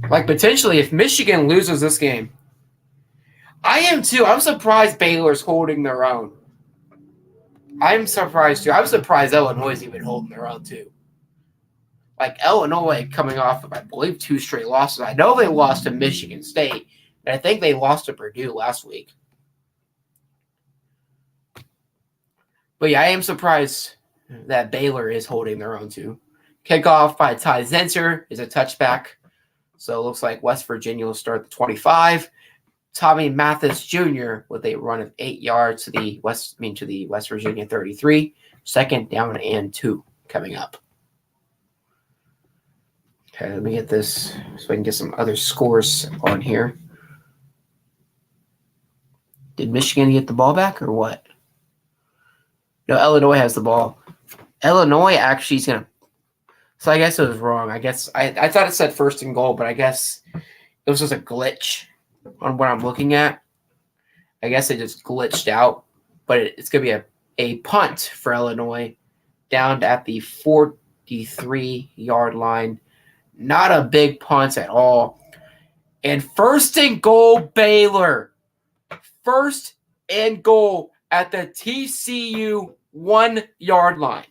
Like, potentially, if Michigan loses this game, I am too. I'm surprised Baylor's holding their own. I'm surprised too. I'm surprised Illinois is even holding their own too. Like, Illinois coming off of, I believe, 2 straight losses. I know they lost to Michigan State, and I think they lost to Purdue last week. But yeah, I am surprised that Baylor is holding their own too. Kickoff by Ty Zenser is a touchback. So it looks like West Virginia will start the 25. Tommy Mathis Jr. with a run of 8 yards to the West Virginia 33. 2nd down and 2 coming up. Okay, let me get this so I can get some other scores on here. Did Michigan get the ball back or what? No, Illinois has the ball. Illinois actually is going to. So I guess it was wrong. I guess I thought it said first and goal, but I guess it was just a glitch on what I'm looking at. I guess it just glitched out, but it's going to be a punt for Illinois down at the 43-yard line. Not a big punt at all. And first and goal, Baylor. First and goal at the TCU 1-yard line.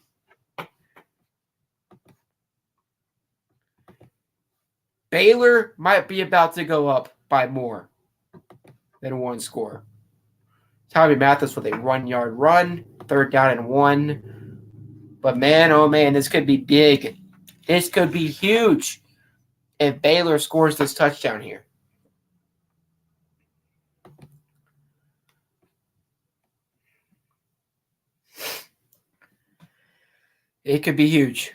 Baylor might be about to go up by more than 1 score. Tommy Mathis with a 1-yard run, 3rd down and 1. But man, oh man, this could be big. This could be huge if Baylor scores this touchdown here. It could be huge.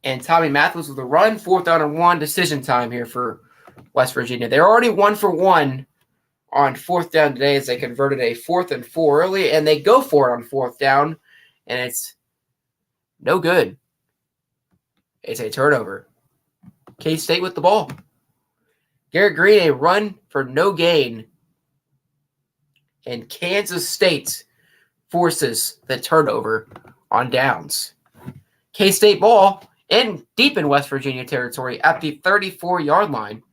And Tommy Mathis with a run, 4th down and 1, decision time here for West Virginia. They're already 1 for 1 on 4th down today as they converted a 4th and 4 early, and they go for it on 4th down, and it's no good. It's a turnover. K-State with the ball. Garrett Green, a run for no gain, and Kansas State forces the turnover on downs. K-State ball and deep in West Virginia territory at the 34-yard line.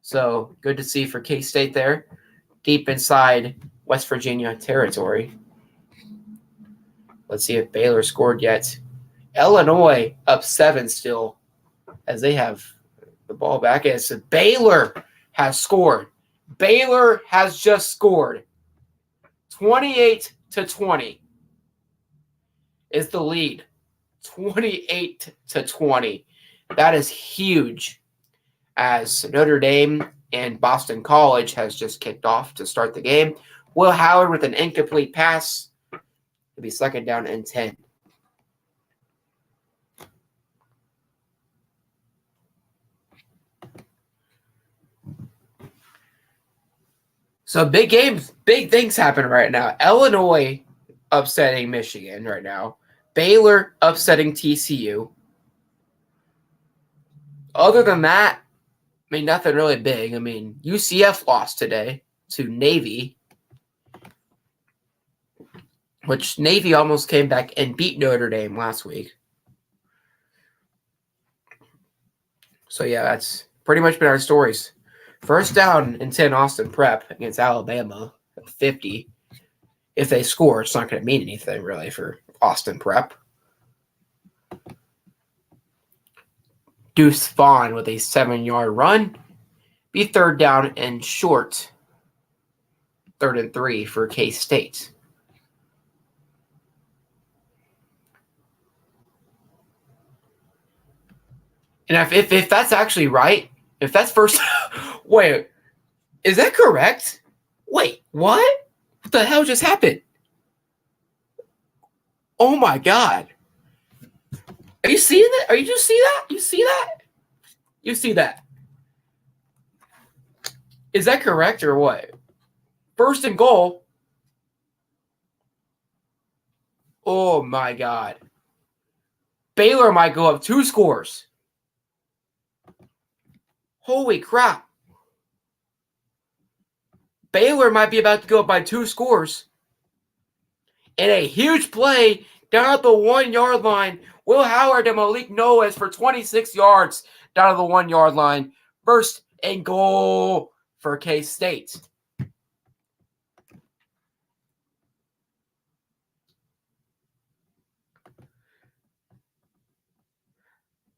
So good to see for K-State there, deep inside West Virginia territory. Let's see if Baylor scored yet. Illinois up 7 still as they have the ball back. As Baylor has scored. Baylor has just scored. 28-20 is the lead. 28-20. That is huge. As Notre Dame and Boston College has just kicked off to start the game. Will Howard with an incomplete pass. It'll be second down and 10. So big games, big things happen right now. Illinois upsetting Michigan right now. Baylor upsetting TCU. Other than that, I mean, nothing really big. I mean, UCF lost today to Navy, which Navy almost came back and beat Notre Dame last week. So, yeah, that's pretty much been our stories. First down and 10 Austin Prep against Alabama at 50. If they score, it's not going to mean anything really for Austin Prep. Deuce Vaughn with a 7-yard run. Be third down and short. 3rd and 3 for K-State. And if that's actually right, if that's first – wait, is that correct? Wait, what? What the hell just happened? Oh, my God. Are you seeing that? Are you just see that? You see that? You see that? Is that correct or what? First and goal. Oh, my God. Baylor might go up 2 scores. Holy crap. Baylor might be about to go up by 2 scores. And a huge play down at the 1-yard line. Will Howard and Malik Noah for 26 yards down at the 1-yard line. First and goal for K-State.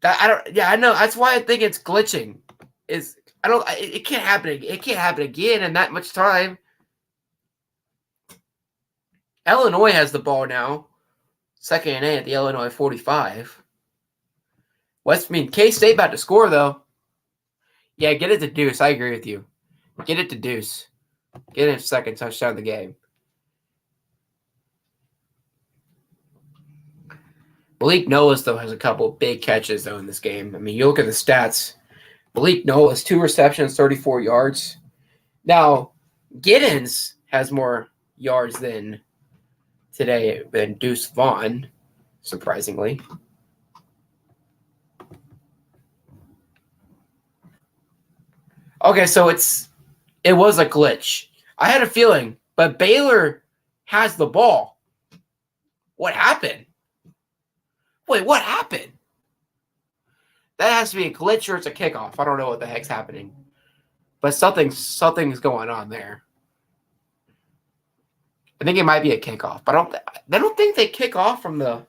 I know. That's why I think it's glitching. It can't happen. It can't happen again in that much time. Illinois has the ball now. 2nd and 8 at the Illinois 45. K-State about to score, though. Yeah, get it to Deuce. I agree with you. Get it to Deuce. Get it 2nd touchdown of the game. Malik Noah, though, has a couple big catches, though, in this game. I mean, you look at the stats. Malik Noah has 2 receptions, 34 yards. Now, Giddens has more yards than Deuce Vaughn, surprisingly. Okay, so it was a glitch. I had a feeling, but Baylor has the ball. What happened? Wait, what happened? That has to be a glitch or it's a kickoff. I don't know what the heck's happening. But something's going on there. I think it might be a kickoff. But I don't think they kick off from the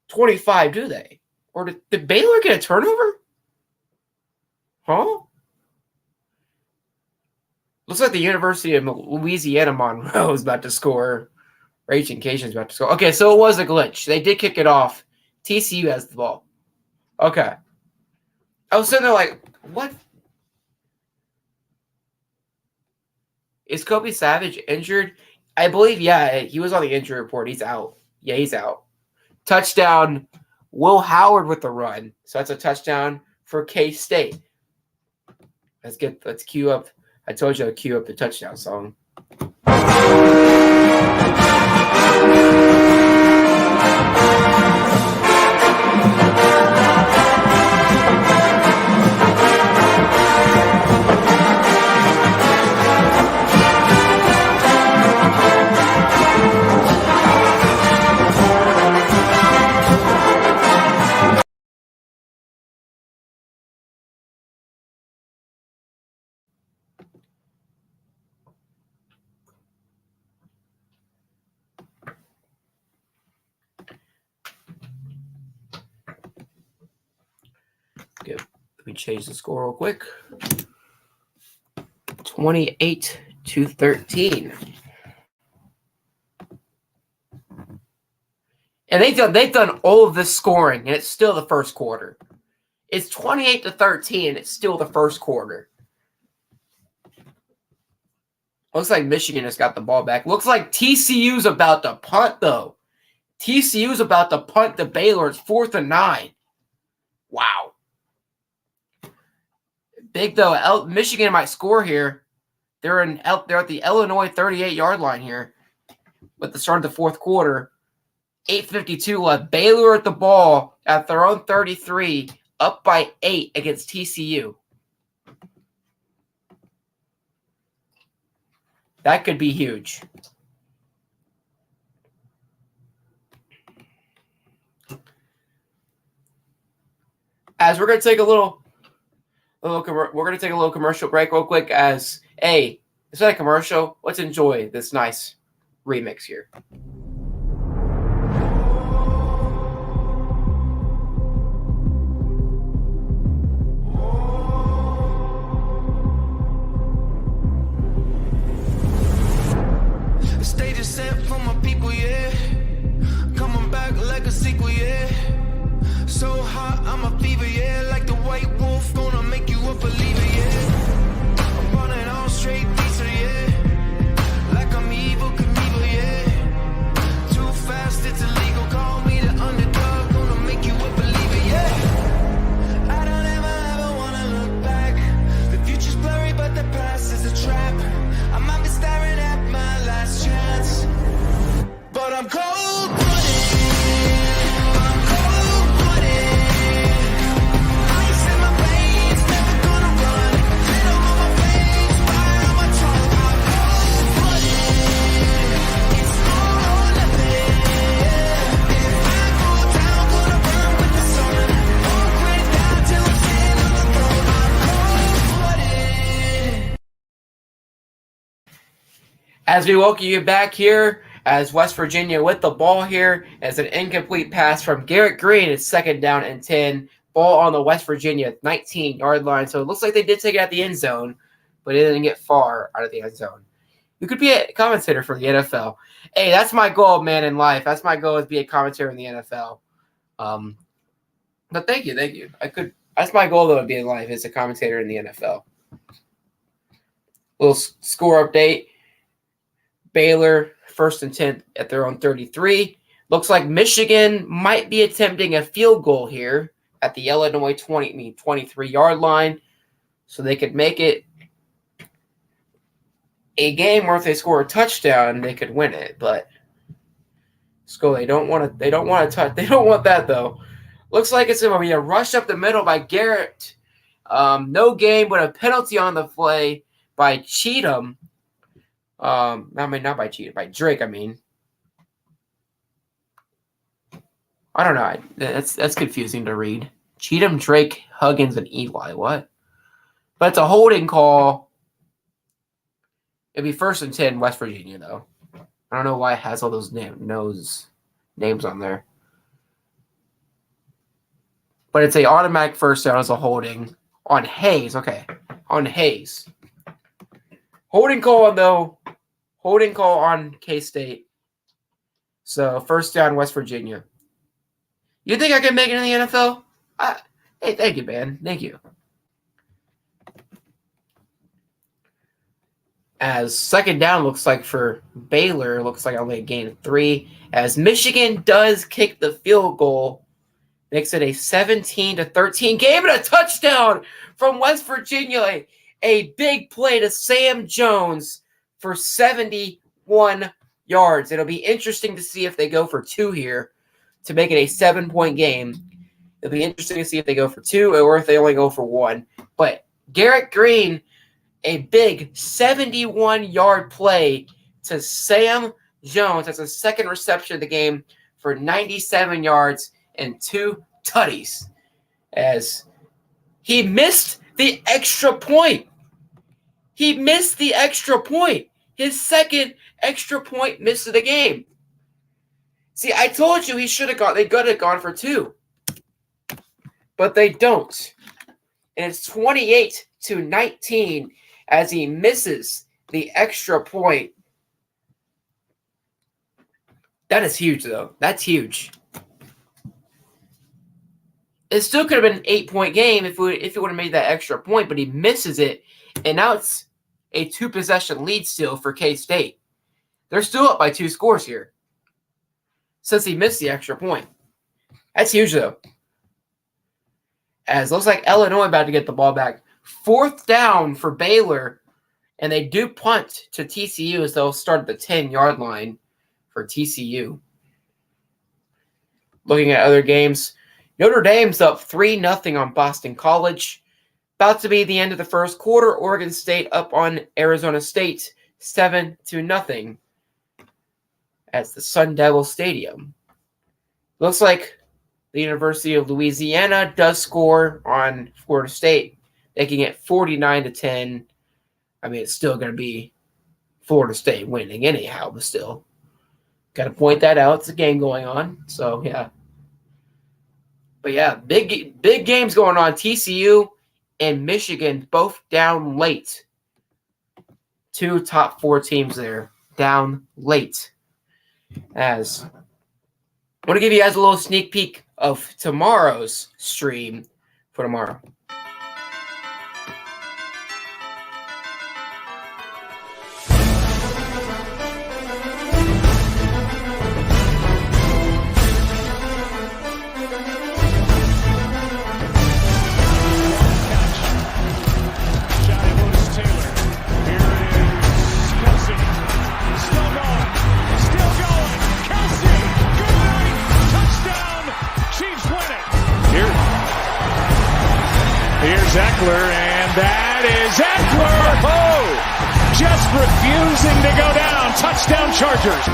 25, do they? Or did Baylor get a turnover? Huh? Looks like the University of Louisiana Monroe is about to score. Raging Cajuns about to score. Okay, so it was a glitch. They did kick it off. TCU has the ball. Okay. I was sitting there like, what? Is Kobe Savage injured? I believe, yeah, he was on the injury report. He's out. Yeah, he's out. Touchdown, Will Howard with the run. So that's a touchdown for K-State. Let's cue up. I told you I'd cue up the touchdown song. Good. Let me change the score real quick. 28-13. And they've done all of this scoring, and it's still the first quarter. It's 28-13, and it's still the first quarter. Looks like Michigan has got the ball back. Looks like TCU's about to punt, though. TCU's about to punt to Baylor. It's 4th and 9. Wow. Big, though. Michigan might score here. They're at the Illinois 38-yard line here with the start of the fourth quarter. 8:52 left. Baylor at the ball at their own 33, up by 8 against TCU. That could be huge. As we're gonna take a little commercial break real quick. As hey, it's not a commercial. Let's enjoy this nice remix here. Stage is set for my people, yeah. Coming back like a sequel, yeah. So hot, I'm a fever, yeah. Like the white wolf, gonna make you a believer, yeah. I'm running all straight pizza, yeah. Like I'm evil Knievel, yeah. Too fast, it's illegal. Call me the underdog, gonna make you a believer, yeah. I don't ever wanna look back. The future's blurry, but the past is a trap. I might be staring at my last chance, but I'm cold-blooded. I'm cold-blooded. Ice in my veins, never gonna run. Venom on my face, fire on my tongue. I'm cold-blooded. It's all or nothing. If I go down, gonna burn with the sun. Won't break down till I'm sitting on the throne. I'm cold-blooded. As we welcome you back here, as West Virginia with the ball here, as an incomplete pass from Garrett Green. It's 2nd down and 10. Ball on the West Virginia 19-yard line. So it looks like they did take it out the end zone, but it didn't get far out of the end zone. You could be a commentator for the NFL. Hey, that's my goal, man, in life. That's my goal, is be a commentator in the NFL. But thank you. That's my goal, though, to be in life, is a commentator in the NFL. Little score update. Baylor 1st and 10 at their own 33. Looks like Michigan might be attempting a field goal here at the Illinois 23-yard line, so they could make it a game where if they score a touchdown, they could win it. But they don't want that, though. Looks like it's going to be a rush up the middle by Garrett. No game, but a penalty on the play by Cheatham. Not by Cheatham, by Drake, I mean. I don't know. That's confusing to read. Cheatham, Drake, Huggins, and Eli. What? But it's a holding call. It'd be 1st and 10, West Virginia, though. I don't know why it has all those names on there. But it's a automatic first down as a holding on Hayes. Okay, on Hayes. Holding call, though. Holding call on K-State. So, 1st down, West Virginia. You think I can make it in the NFL? Hey, thank you, man. Thank you. As 2nd down looks like for Baylor, looks like only a gain of 3. As Michigan does kick the field goal, makes it a 17-13 game and a touchdown from West Virginia. A big play to Sam Jones for 71 yards. It'll be interesting to see if they go for 2 here to make it a 7-point game. It'll be interesting to see if they go for 2 or if they only go for 1. But Garrett Green, a big 71-yard play to Sam Jones. That's his 2nd reception of the game for 97 yards and 2 tutties. As he missed the extra point. He missed the extra point. His 2nd extra point missed of the game. See, I told you they could have gone for 2. But they don't. And it's 28-19 as he misses the extra point. That is huge, though. That's huge. It still could have been an 8-point game if he would have made that extra point, but he misses it. And now it's a 2-possession lead still for K-State. They're still up by 2 scores here since he missed the extra point. That's huge, though. As looks like Illinois about to get the ball back. 4th down for Baylor, and they do punt to TCU as they'll start at the 10-yard line for TCU. Looking at other games, Notre Dame's up 3-0 on Boston College. About to be the end of the first quarter. Oregon State up on Arizona State 7-0 at the Sun Devil Stadium. Looks like the University of Louisiana does score on Florida State, making it 49-10. I mean, it's still going to be Florida State winning anyhow, but still. Got to point that out. It's a game going on. So, yeah. But, yeah, big games going on. TCU and Michigan both down late. 2 top 4 teams there down late. As I want to give you guys a little sneak peek of tomorrow's stream for tomorrow. Eckler, and that is Eckler! Oh! Just refusing to go down. Touchdown Chargers.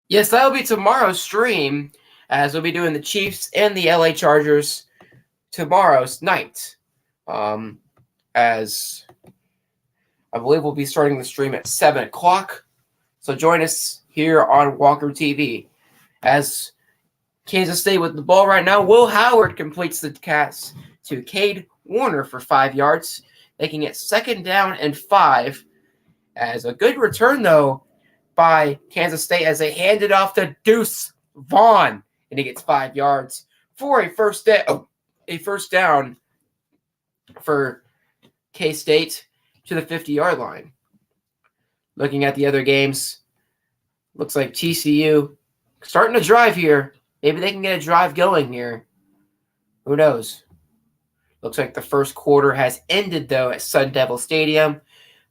Yes, that'll be tomorrow's stream, as we'll be doing the Chiefs and the LA Chargers tomorrow's night. As I believe we'll be starting the stream at 7 o'clock. So join us here on Walker TV. As Kansas State with the ball right now, Will Howard completes the pass to Cade Warner for 5 yards, making it 2nd down and 5. As a good return, though, by Kansas State as they hand it off to Deuce Vaughn, and he gets 5 yards for a first down for K-State to the 50-yard line. Looking at the other games, looks like TCU starting to drive here. Maybe they can get a drive going here. Who knows? Looks like the first quarter has ended, though, at Sun Devil Stadium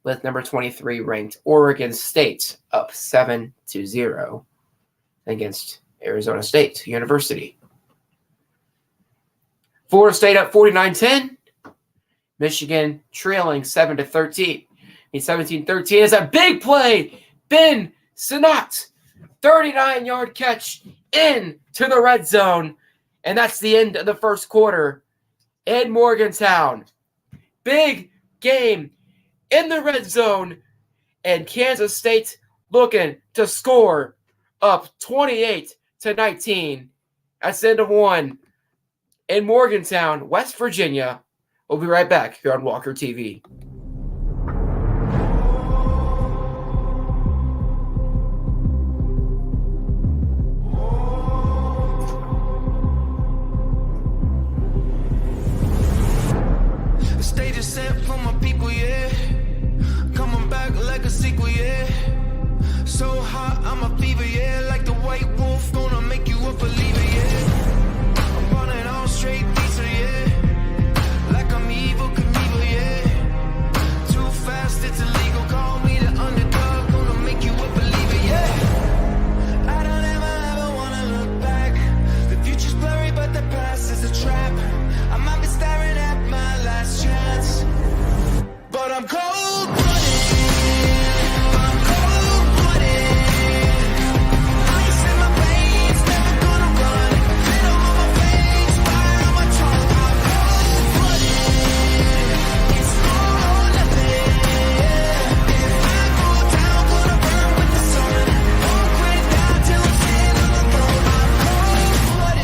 with number 23 ranked Oregon State up 7-0 against Arizona State University. Florida State up 49-10. Michigan trailing 7-13. 17-13 is a big play. Ben Sinnott, 39-yard catch into the red zone. And that's the end of the first quarter in Morgantown. Big game in the red zone. And Kansas State looking to score up 28-19. That's the end of one in Morgantown, West Virginia. We'll be right back here on Walker TV. Stage is set for my people, yeah. Coming back like a sequel, yeah. So hot, I'm a fever, yeah. Like the white wolf, gonna make you a believer, yeah. I'm running all straight pizza, yeah. Like I'm evil Knievel, yeah. Too fast, it's illegal. Call me the underdog, gonna make you a believer, yeah. I don't ever wanna look back. The future's blurry, but the past is a trap. I might be staring at my last chance, but I'm cold-blooded. I'm cold-blooded. Ice in my veins, never gonna run. Venom on my face, fire on my tongue. I'm cold-blooded. It's all or nothing. If I go down, gonna burn with the sun. Won't quit down till I'm standing on the throne. I'm cold-blooded.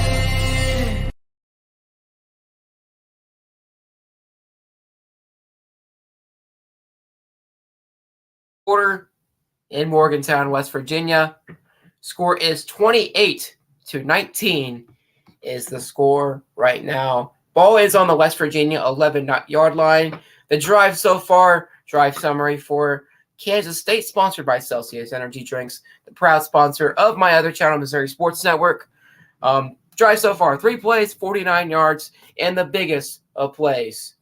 Quarter in Morgantown, West Virginia. Score is 28-19 is the score right now. Ball is on the West Virginia 11-yard line. The drive so far, drive summary for Kansas State, sponsored by Celsius Energy Drinks, the proud sponsor of my other channel, Missouri Sports Network. Drive so far, 3 plays, 49 yards, and the biggest of plays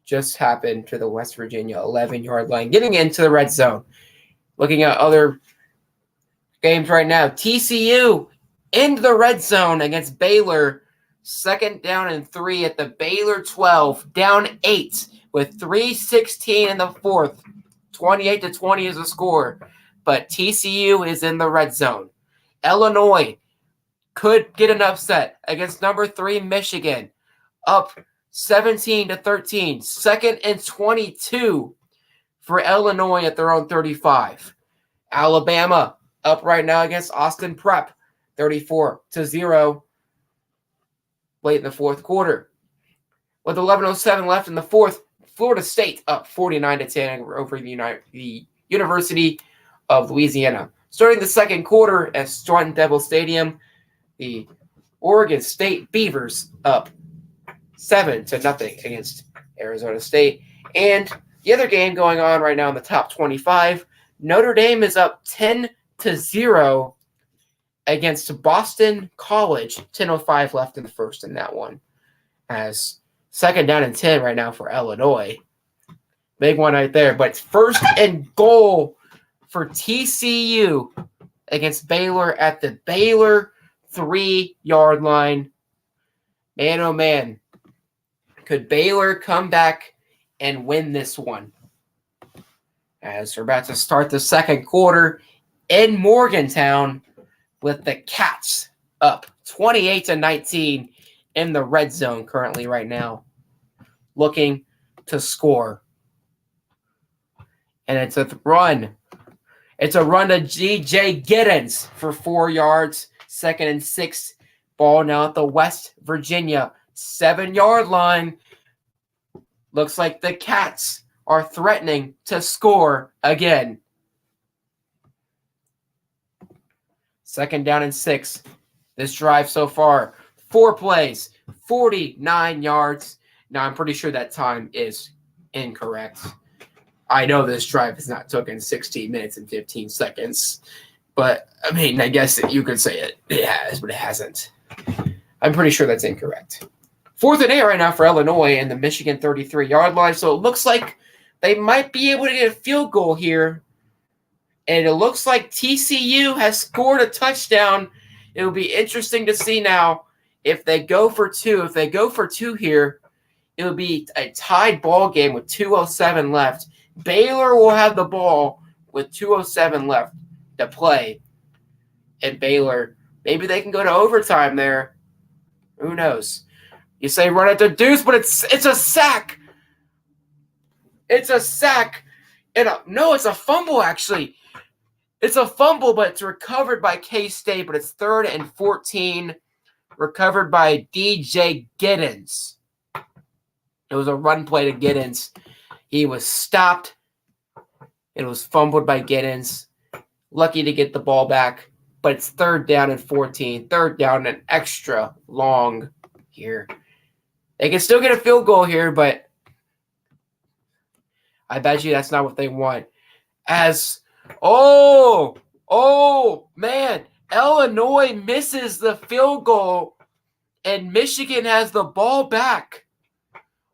just happened to the West Virginia 11-yard line, getting into the red zone. Looking at other games right now, TCU in the red zone against Baylor, 2nd down and 3 at the Baylor 12, down 8 with 3:16 in the 4th. 28-20 is the score, but TCU is in the red zone. Illinois could get an upset against number 3 Michigan, up 17-13, 2nd and 22 for Illinois at their own 35. Alabama up right now against Austin Prep, 34-0, late in the 4th quarter. With 11:07 left in the 4th, Florida State up 49-10 over the University of Louisiana. Starting the 2nd quarter at Stratton Devil Stadium, the Oregon State Beavers up 7-0 against Arizona State. And the other game going on right now in the top 25, Notre Dame is up 10-0 against Boston College. 10:05 left in the 1st in that one. As 2nd down and 10 right now for Illinois. Big one right there. But it's 1st and goal for TCU against Baylor at the Baylor 3-yard line. Man, oh man. Could Baylor come back and win this one? As we're about to start the 2nd quarter in Morgantown with the Cats up 28-19 in the red zone currently right now, looking to score. And it's a run. It's a run to DJ Giddens for 4 yards. 2nd and 6. Ball now at the West Virginia 7-yard line. Looks like the Cats are threatening to score again. 2nd down and 6. This drive so far, 4 plays, 49 yards. Now, I'm pretty sure that time is incorrect. I know this drive has not taken 16 minutes and 15 seconds. But, I mean, I guess you could say it has, but it hasn't. I'm pretty sure that's incorrect. 4th and 8 right now for Illinois in the Michigan 33-yard line. So it looks like they might be able to get a field goal here. And it looks like TCU has scored a touchdown. It will be interesting to see now if they go for 2. If they go for 2 here, it will be a tied ball game with 2:07 left. Baylor will have the ball with 2:07 left to play. And Baylor, maybe they can go to overtime there. Who knows? You say run at the deuce, but it's a sack. It's a sack. No, it's a fumble, actually. It's a fumble, but it's recovered by K-State, but it's 3rd and 14, recovered by DJ Giddens. It was a run play to Giddens. He was stopped. It was fumbled by Giddens. Lucky to get the ball back, but it's 3rd down and 14. 3rd down and extra long here. They can still get a field goal here, but I bet you that's not what they want. Man, Illinois misses the field goal, and Michigan has the ball back.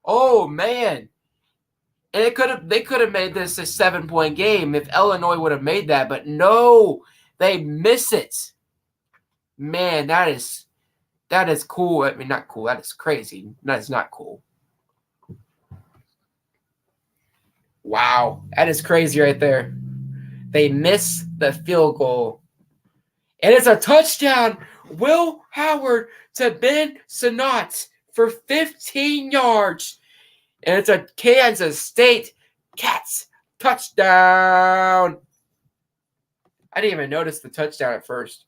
Oh, man. And they could have made this a 7-point game if Illinois would have made that, but no, they miss it. Man, that is cool. I mean, not cool. That is crazy. That is not cool. Wow, that is crazy right there. They miss the field goal. And it's a touchdown. Will Howard to Ben Sinnott for 15 yards. And it's a Kansas State Cats touchdown. I didn't even notice the touchdown at first.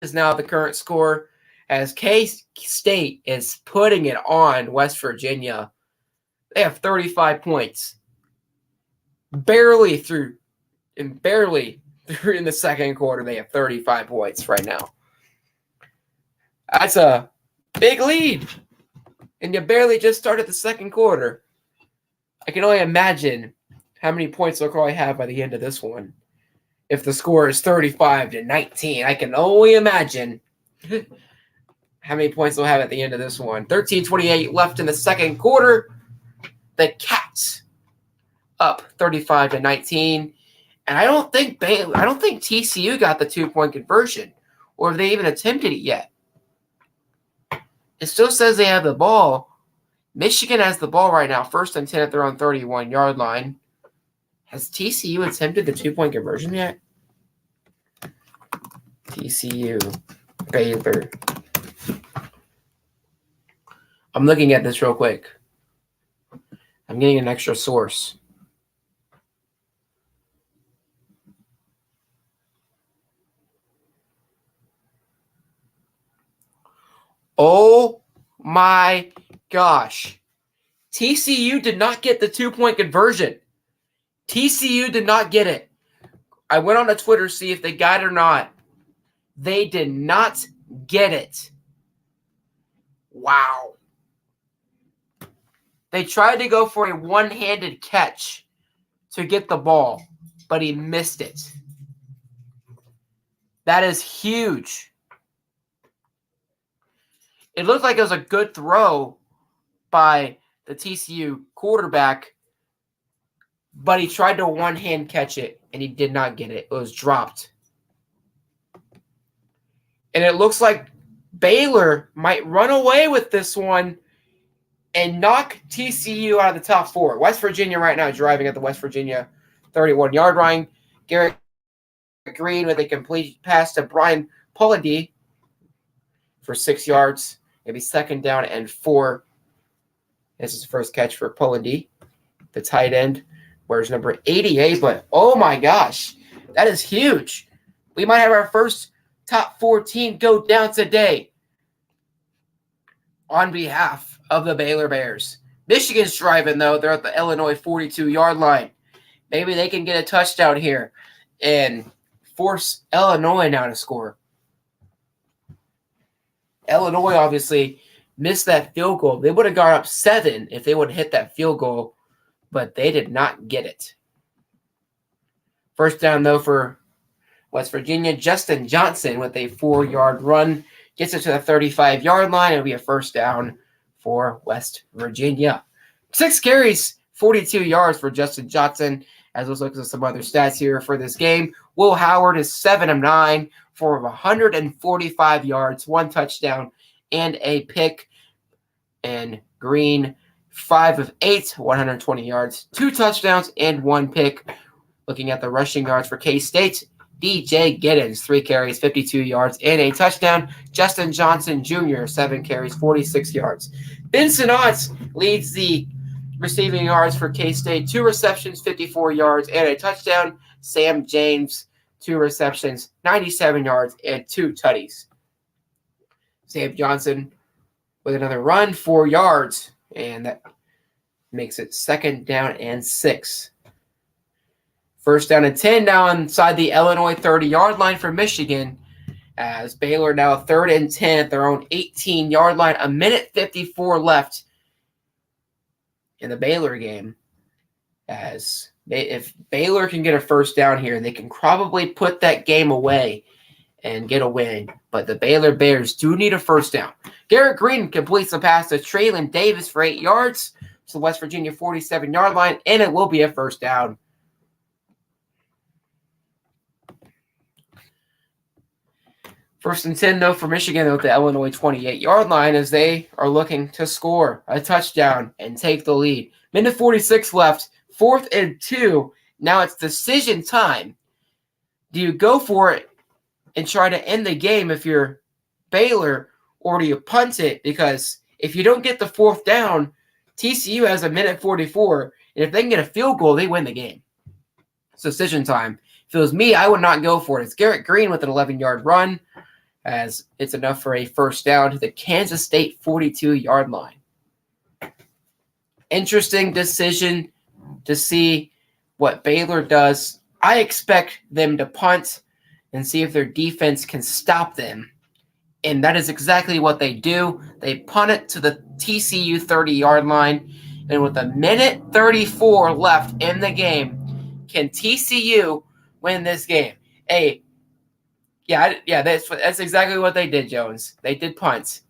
is now the current score as K-State is putting it on West Virginia. They have 35 points. Barely through in the second quarter, they have 35 points right now. That's a big lead. And you barely just started the second quarter. I can only imagine how many points they'll probably have by the end of this one. If the score is 35-19, I can only imagine how many points they'll have at the end of this one. 13:28 left in the second quarter. The Cats up 35-19. And I don't think TCU got the 2-point conversion, or have they even attempted it yet. It still says they have the ball. Michigan has the ball right now, 1st and 10 at their own 31-yard line. Has TCU attempted the 2-point conversion yet? TCU, Baylor. I'm looking at this real quick. I'm getting an extra source. Oh my gosh. TCU did not get the 2-point conversion. TCU did not get it. I went on to Twitter to see if they got it or not. They did not get it. Wow. They tried to go for a one-handed catch to get the ball, but he missed it. That is huge. It looked like it was a good throw by the TCU quarterback, but he tried to one-hand catch it, and he did not get it. It was dropped. And it looks like Baylor might run away with this one and knock TCU out of the top 4. West Virginia right now driving at the West Virginia 31-yard line. Garrett Green with a complete pass to Brian Polity for 6 yards. Maybe 2nd down and 4. This is the first catch for Polity, the tight end. Where's number 88? But, oh my gosh, that is huge. We might have our first top 4 team go down today on behalf of the Baylor Bears. Michigan's driving, though. They're at the Illinois 42-yard line. Maybe they can get a touchdown here and force Illinois now to score. Illinois obviously missed that field goal. They would have gone up 7 if they would have hit that field goal, but they did not get it. First down, though, for West Virginia. Justin Johnson with a 4-yard run gets it to the 35-yard line. It'll be a first down for West Virginia. 6 carries, 42 yards for Justin Johnson. As let's look at some other stats here for this game. Will Howard is 7 of 9 for 145 yards, 1 touchdown, and a pick. And Green, 5 of 8, 120 yards, 2 touchdowns, and 1 pick. Looking at the rushing yards for K-State, DJ Giddens, 3 carries, 52 yards, and a touchdown. Justin Johnson Jr., 7 carries, 46 yards. Benson Otts leads the receiving yards for K-State, 2 receptions, 54 yards, and a touchdown. Sam James, 2 receptions, 97 yards, and 2 tutties. Sam Johnson with another run, 4 yards, and that makes it 2nd down and 6. First down and 10 now inside the Illinois 30-yard line for Michigan, as Baylor now 3rd and 10 at their own 18-yard line. 1:54 left in the Baylor game. If Baylor can get a first down here, they can probably put that game away and get a win. But the Baylor Bears do need a first down. Garrett Green completes the pass to Traylon Davis for 8 yards to the West Virginia 47-yard line, and it will be a first down. First and 10, though, for Michigan at the Illinois 28-yard line as they are looking to score a touchdown and take the lead. 1:46 left, 4th and 2. Now it's decision time. Do you go for it and try to end the game if you're Baylor, or do you punt it? Because if you don't get the 4th down, TCU has 1:44, and if they can get a field goal, they win the game. It's decision time. If it was me, I would not go for it. It's Garrett Green with an 11-yard run as it's enough for a first down to the Kansas State 42-yard line. Interesting decision to see what Baylor does. I expect them to punt and see if their defense can stop them. And that is exactly what they do. They punt it to the TCU 30-yard line. And with a minute 34 left in the game, can TCU win this game? That's exactly what they did, Jones. They did punt.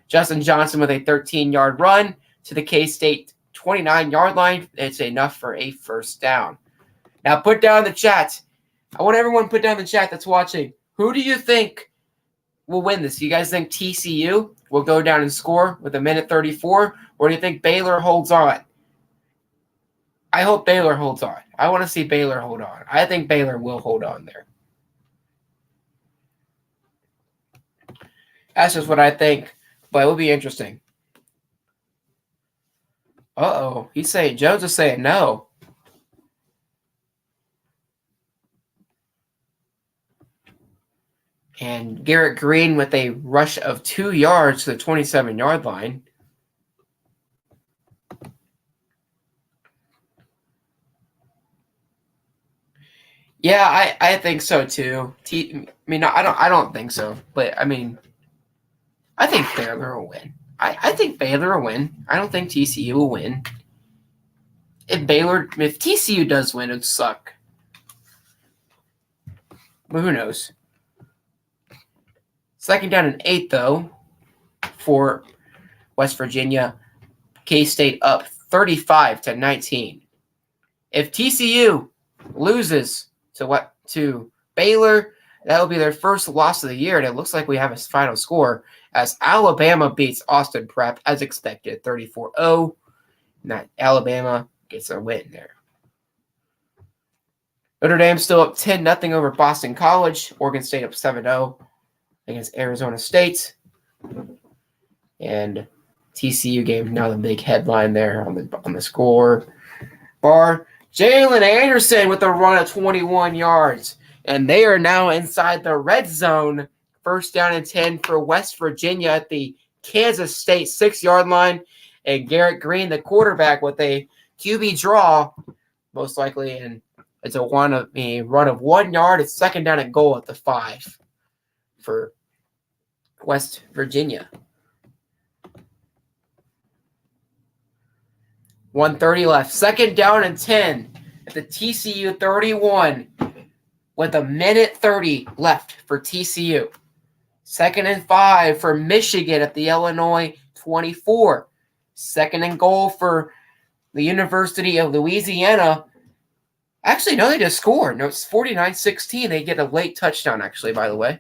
Justin Johnson with a 13-yard run to the K-State 29-yard line. It's enough for a first down. Now put down in the chat. I want everyone to put down in the chat that's watching. Who do you think will win this? You guys think TCU will go down and score with a minute 34? Or do you think Baylor holds on? I hope Baylor holds on. I want to see Baylor hold on. I think Baylor will hold on there. That's just what I think, but it will be interesting. Uh-oh. Jones is saying no. And Garrett Green with a rush of 2 yards to the 27-yard line. Yeah, I think so too. I don't think so, but I think Baylor will win. I think Baylor will win. I don't think TCU will win. If TCU does win, it'd suck. But who knows? Second down and 8, though, for West Virginia. K-State up 35-19. If TCU loses to Baylor, that will be their first loss of the year, and it looks like we have a final score as Alabama beats Austin Prep as expected, 34-0. And that Alabama gets a win there. Notre Dame still up 10-0 over Boston College. Oregon State up 7-0 against Arizona State. And TCU game, now the big headline there on the score bar. Jalen Anderson with a run of 21 yards. And they are now inside the red zone. First down and 10 for West Virginia at the Kansas State 6-yard line. And Garrett Green, the quarterback, with a QB draw, most likely. And it's a run of 1 yard. It's second down and goal at the 5 for West Virginia. 1:30 left. Second down and 10 at the TCU 31 with a minute 30 left for TCU. Second and 5 for Michigan at the Illinois 24. Second and goal for the University of Louisiana. Actually, no, they just scored. No, it's 49-16. They get a late touchdown, actually, by the way.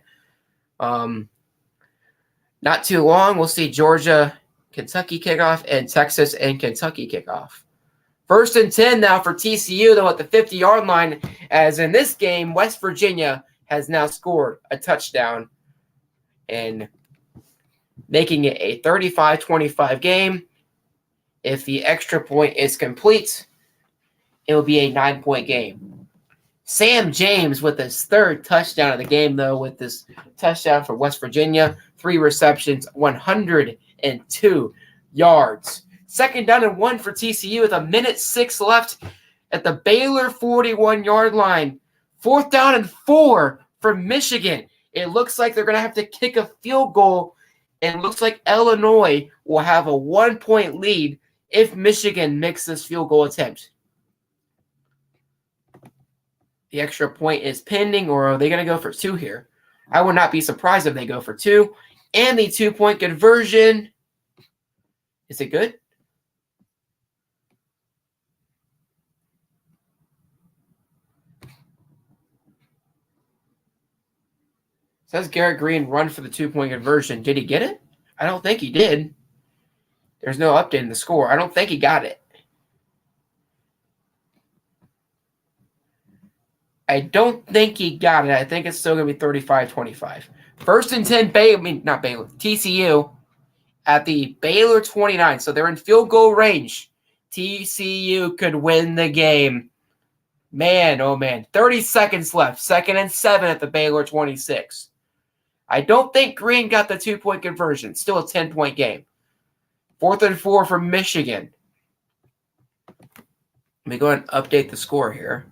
Not too long. We'll see Georgia, Kentucky kickoff, and Texas and Kentucky kickoff. First and 10 now for TCU, though, at the 50-yard line, as in this game, West Virginia has now scored a touchdown and making it a 35-25 game. If the extra point is complete, it will be a 9-point game. Sam James with his third touchdown of the game, though, with this touchdown for West Virginia. 3 receptions, 102 yards. Second down and 1 for TCU with a minute 6 left at the Baylor 41-yard line. Fourth down and 4 for Michigan. It looks like they're going to have to kick a field goal, and it looks like Illinois will have a 1-point lead if Michigan makes this field goal attempt. The extra point is pending, or are they going to go for 2 here? I would not be surprised if they go for 2. And the 2-point conversion, is it good? Says Garrett Green run for the 2-point conversion. Did he get it? I don't think he did. There's no update in the score. I don't think he got it. I don't think he got it. I think it's still going to be 35-25. First and 10, TCU at the Baylor 29. So they're in field goal range. TCU could win the game. Man, oh man. 30 seconds left. 2nd and 7 at the Baylor 26. I don't think Green got the 2-point conversion. Still a 10-point game. 4th and 4 for Michigan. Let me go ahead and update the score here.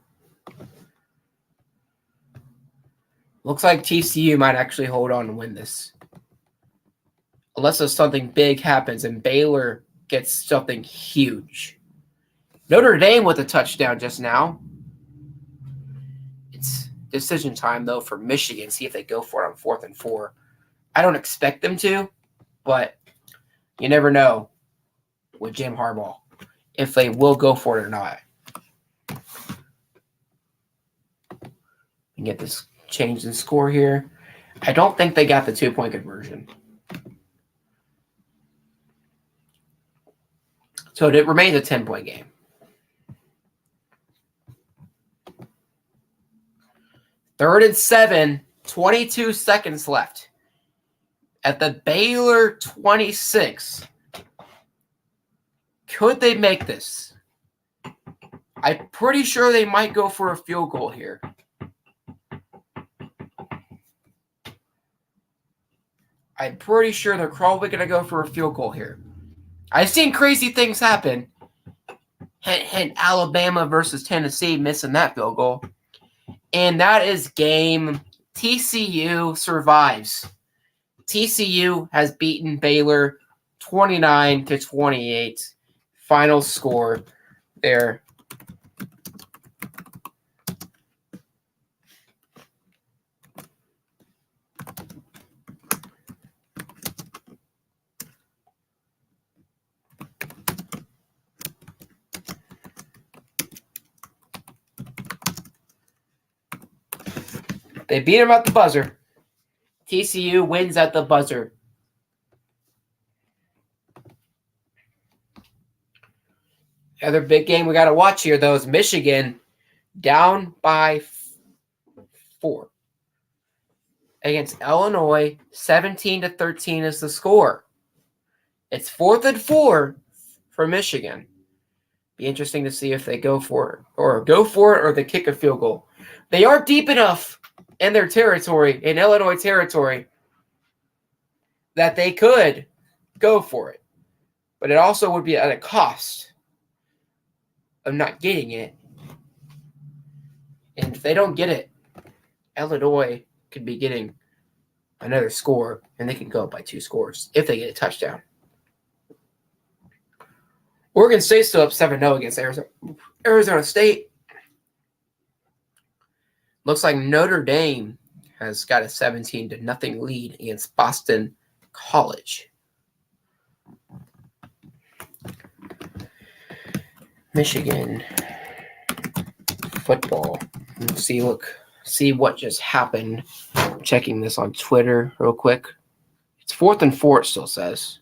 Looks like TCU might actually hold on and win this. Unless there's something big happens and Baylor gets something huge. Notre Dame with a touchdown just now. It's decision time, though, for Michigan. See if they go for it on 4th and 4. I don't expect them to, but you never know with Jim Harbaugh if they will go for it or not. And get this change in score here. I don't think they got the 2-point conversion. So it remains a 10-point game. Third and 7, 22 seconds left. At the Baylor 26. Could they make this? I'm pretty sure they might go for a field goal here. I'm pretty sure they're probably going to go for a field goal here. I've seen crazy things happen. Hint, Alabama versus Tennessee missing that field goal. And that is game. TCU survives. TCU has beaten Baylor 29-28. Final score there. They beat him at the buzzer. TCU wins at the buzzer. Other big game we got to watch here, though, is Michigan down by 4 against Illinois. 17-13 is the score. It's 4th and 4 for Michigan. Be interesting to see if they go for it or they kick a field goal. They are deep enough in their territory, in Illinois territory, that they could go for it. But it also would be at a cost of not getting it. And if they don't get it, Illinois could be getting another score, and they can go up by 2 scores if they get a touchdown. Oregon State's still up 7-0 against Arizona State. Looks like Notre Dame has got a 17-0 lead against Boston College. Michigan football. Let's see what just happened. I'm checking this on Twitter real quick. It's 4th and 4, it still says.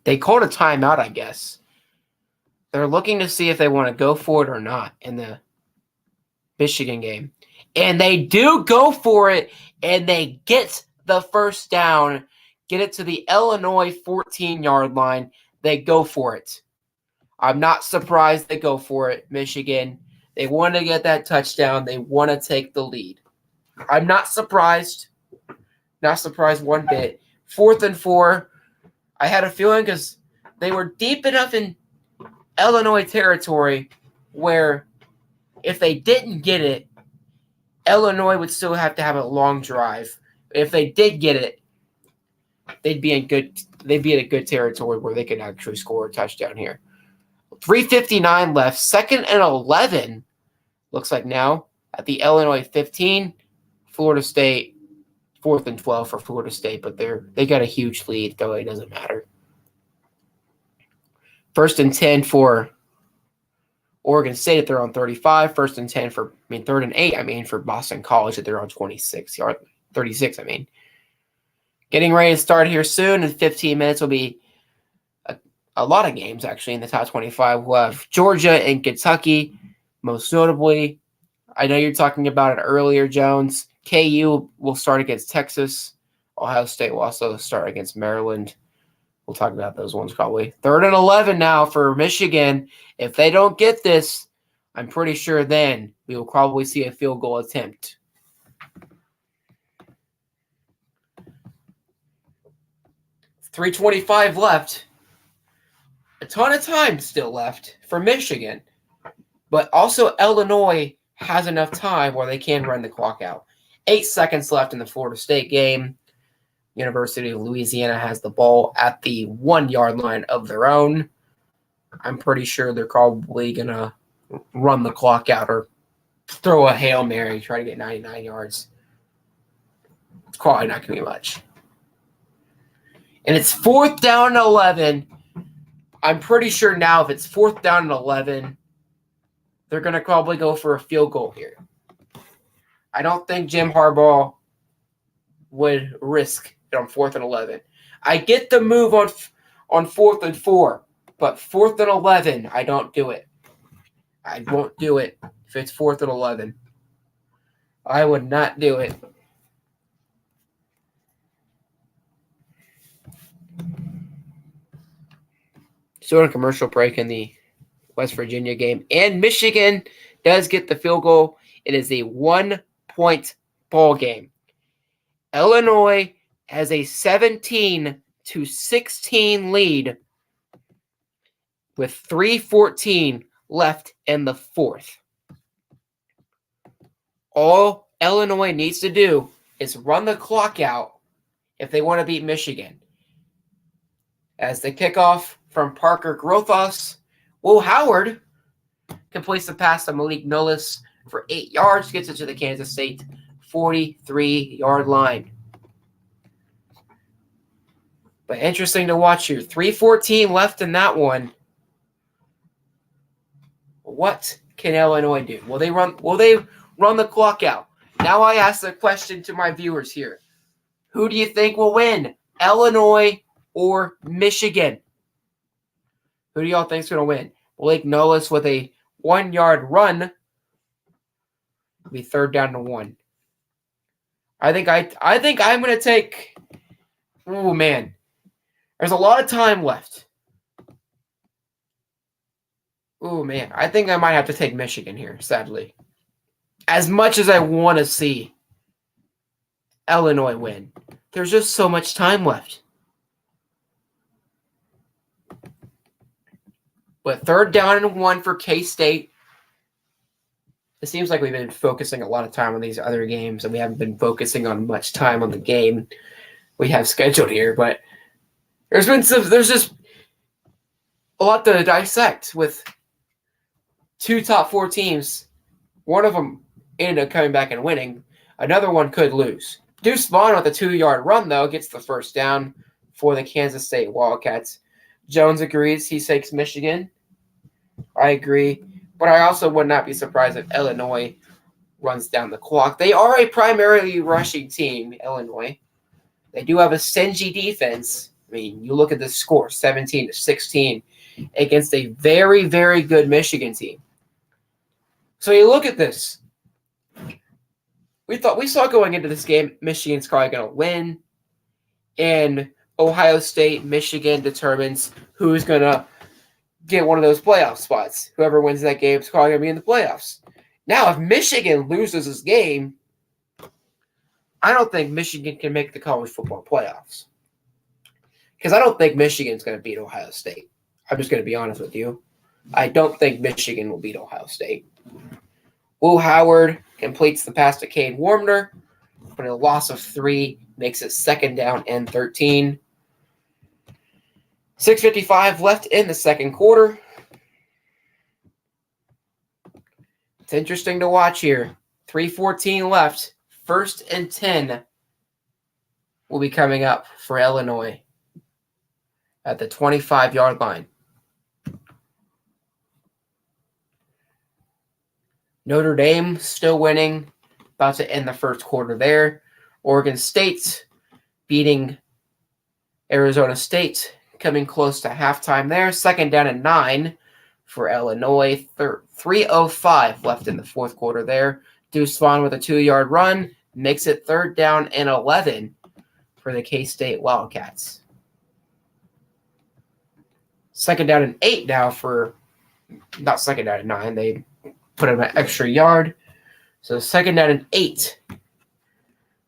They called a timeout, I guess. They're looking to see if they want to go for it or not in the Michigan game. And they do go for it, and they get the first down, get it to the Illinois 14-yard line. They go for it. I'm not surprised they go for it, Michigan. They want to get that touchdown. They want to take the lead. I'm not surprised. Not surprised one bit. 4th and 4. I had a feeling because they were deep enough in Illinois territory where if they didn't get it, Illinois would still have to have a long drive. If they did get it, they'd be in a good territory where they could actually score a touchdown here. 3:59 left. 2nd and 11. Looks like now at the Illinois 15. Florida State. 4th and 12 for Florida State, but they got a huge lead, though it doesn't matter. 1st and 10 for Oregon State if they're on 35. 3rd and 8, for Boston College if they're on 36. 36, Getting ready to start here soon. In 15 minutes will be a lot of games, actually, in the top 25. We'll have Georgia and Kentucky, most notably. I know you're talking about it earlier, Jones. KU will start against Texas. Ohio State will also start against Maryland. We'll talk about those ones probably. 3rd and 11 now for Michigan. If they don't get this, I'm pretty sure then we will probably see a field goal attempt. .325 left. A ton of time still left for Michigan. But also Illinois has enough time where they can run the clock out. 8 seconds left in the Florida State game. University of Louisiana has the ball at the 1-yard line of their own. I'm pretty sure they're probably going to run the clock out or throw a Hail Mary, try to get 99 yards. It's probably not going to be much. And it's 4th down and 11. I'm pretty sure now if it's 4th down and 11, they're going to probably go for a field goal here. I don't think Jim Harbaugh would risk it on 4th and 11. I get the move on 4th and 4, but 4th and 11, I don't do it. I won't do it if it's 4th and 11. I would not do it. Still on a commercial break in the West Virginia game. And Michigan does get the field goal. It is a 1-point ball game. Illinois has a 17-16 lead with 3:14 left in the 4th. All Illinois needs to do is run the clock out if they want to beat Michigan. As the kickoff from Parker Grothos, Will Howard completes the pass to Malik Knowles for 8 yards, gets it to the Kansas State 43-yard line. But interesting to watch here. 3:14 left in that one. What can Illinois do? Will they run the clock out? Now I ask the question to my viewers here. Who do you think will win? Illinois or Michigan? Who do y'all think is going to win? Blake Knowles with a 1-yard run. It'll be 3rd down to 1. I think I'm going to take. Oh man, there's a lot of time left. Oh man, I think I might have to take Michigan here. Sadly, as much as I want to see Illinois win, there's just so much time left. But 3rd down and 1 for K-State. It seems like we've been focusing a lot of time on these other games, and we haven't been focusing on much time on the game we have scheduled here. But there's just a lot to dissect with 2 top 4 teams. One of them ended up coming back and winning. Another one could lose. Deuce Vaughn with a 2-yard run, though, gets the 1st down for the Kansas State Wildcats. Jones agrees. He takes Michigan. I agree. But I also would not be surprised if Illinois runs down the clock. They are a primarily rushing team, Illinois. They do have a stingy defense. I mean, you look at the score, 17-16, against a very, very good Michigan team. So you look at this. We saw going into this game, Michigan's probably going to win. And Ohio State, Michigan determines who's going to get one of those playoff spots. Whoever wins that game is probably going to be in the playoffs. Now, if Michigan loses this game, I don't think Michigan can make the college football playoffs. Because I don't think Michigan's going to beat Ohio State. I'm just going to be honest with you. I don't think Michigan will beat Ohio State. Will Howard completes the pass to Cade Warner, but a loss of 3 makes it 2nd down and 13. 6:55 left in the 2nd quarter. It's interesting to watch here. 3:14 left. 1st and 10 will be coming up for Illinois at the 25-yard line. Notre Dame still winning. About to end the 1st quarter there. Oregon State beating Arizona State coming close to halftime there. Second down and 9 for Illinois. 3:05 left in the fourth quarter there. Deuce Vaughn with a 2-yard run makes it third down and 11 for the K-State Wildcats. Second down and 8 now for, not second down and 9. They put him an extra yard. So second down and 8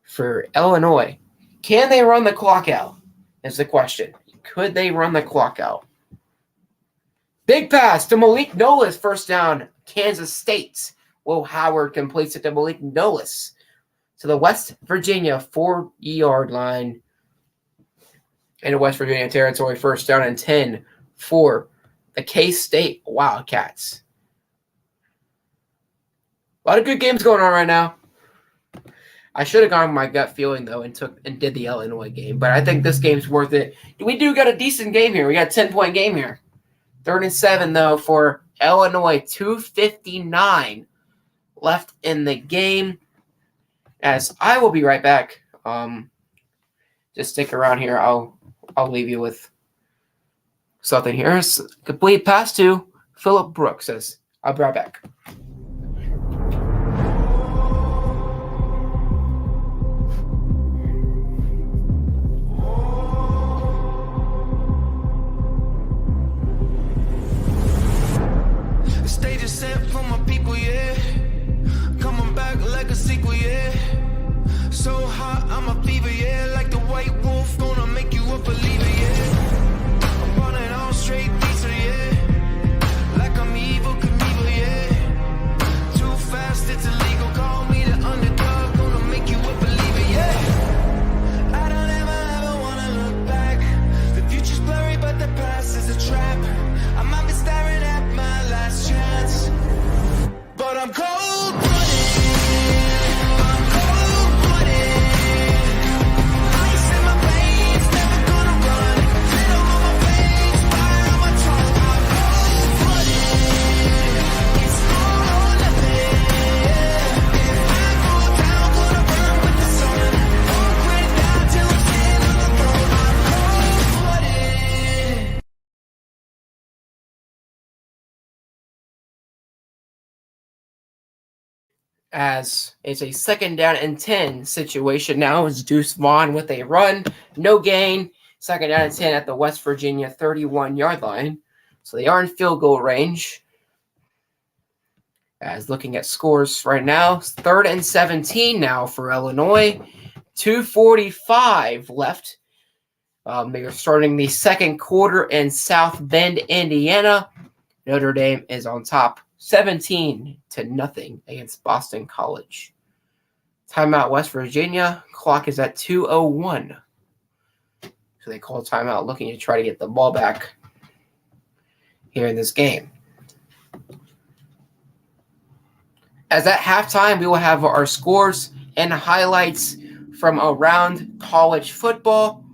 for Illinois. Can they run the clock out is the question. Could they run the clock out? Big pass to Malik Nolis. First down, Kansas State. Will Howard completes it to Malik Nolis to the West Virginia 4-yard line. Into West Virginia territory. First down and 10 for the K-State Wildcats. A lot of good games going on right now. I should have gone with my gut feeling, though, and did the Illinois game. But I think this game's worth it. We do got a decent game here. We got a 10-point game here. 3rd and 7, though, for Illinois. 2:59 left in the game. As I will be right back. Just stick around here. I'll leave you with something here. It's a complete pass to Phillip Brooks. Says I'll be right back. The stage is set for my people, yeah. Coming back like a sequel, yeah. So hot, I'm a fever, yeah. Like the white wolf, gonna make you a believer, yeah. I'm running all straight pizza, yeah. Like I'm evil Knievel, yeah. Too fast, it's illegal. Call me the underdog, gonna make you a believer, yeah. I don't ever wanna look back. The future's blurry, but the past is a trap. I might be staring at my last chance, but I'm cold-blooded. I'm cold-blooded. Ice in my veins, never gonna run. Venom on my face, fire on my tongue. I'm cold-blooded. It's all or nothing. If I go down, gonna burn with the sun. Won't quit now till I'm standing on the throne. I'm cold-blooded. As it's a second down and 10 situation now. It's Deuce Vaughn with a run. No gain. Second down and 10 at the West Virginia 31-yard line. So they are in field goal range. As looking at scores right now, 3rd and 17 now for Illinois. 2:45 left. They are starting the second quarter in South Bend, Indiana. Notre Dame is on top. 17-0 against Boston College. Timeout West Virginia. Clock is at 2:01. So they call timeout looking to try to get the ball back here in this game. As at halftime, we will have our scores and highlights from around college football.